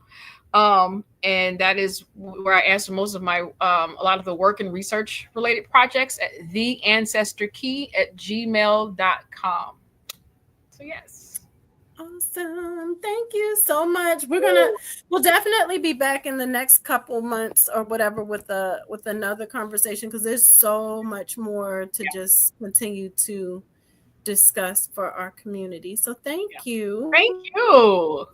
And that is where I answer most of my a lot of the work and research related projects at theancestorkey@gmail.com. So yes. Awesome. Thank you so much. We'll definitely be back in the next couple months or whatever with another conversation, because there's so much more to just continue to discuss for our community. So thank you. Thank you.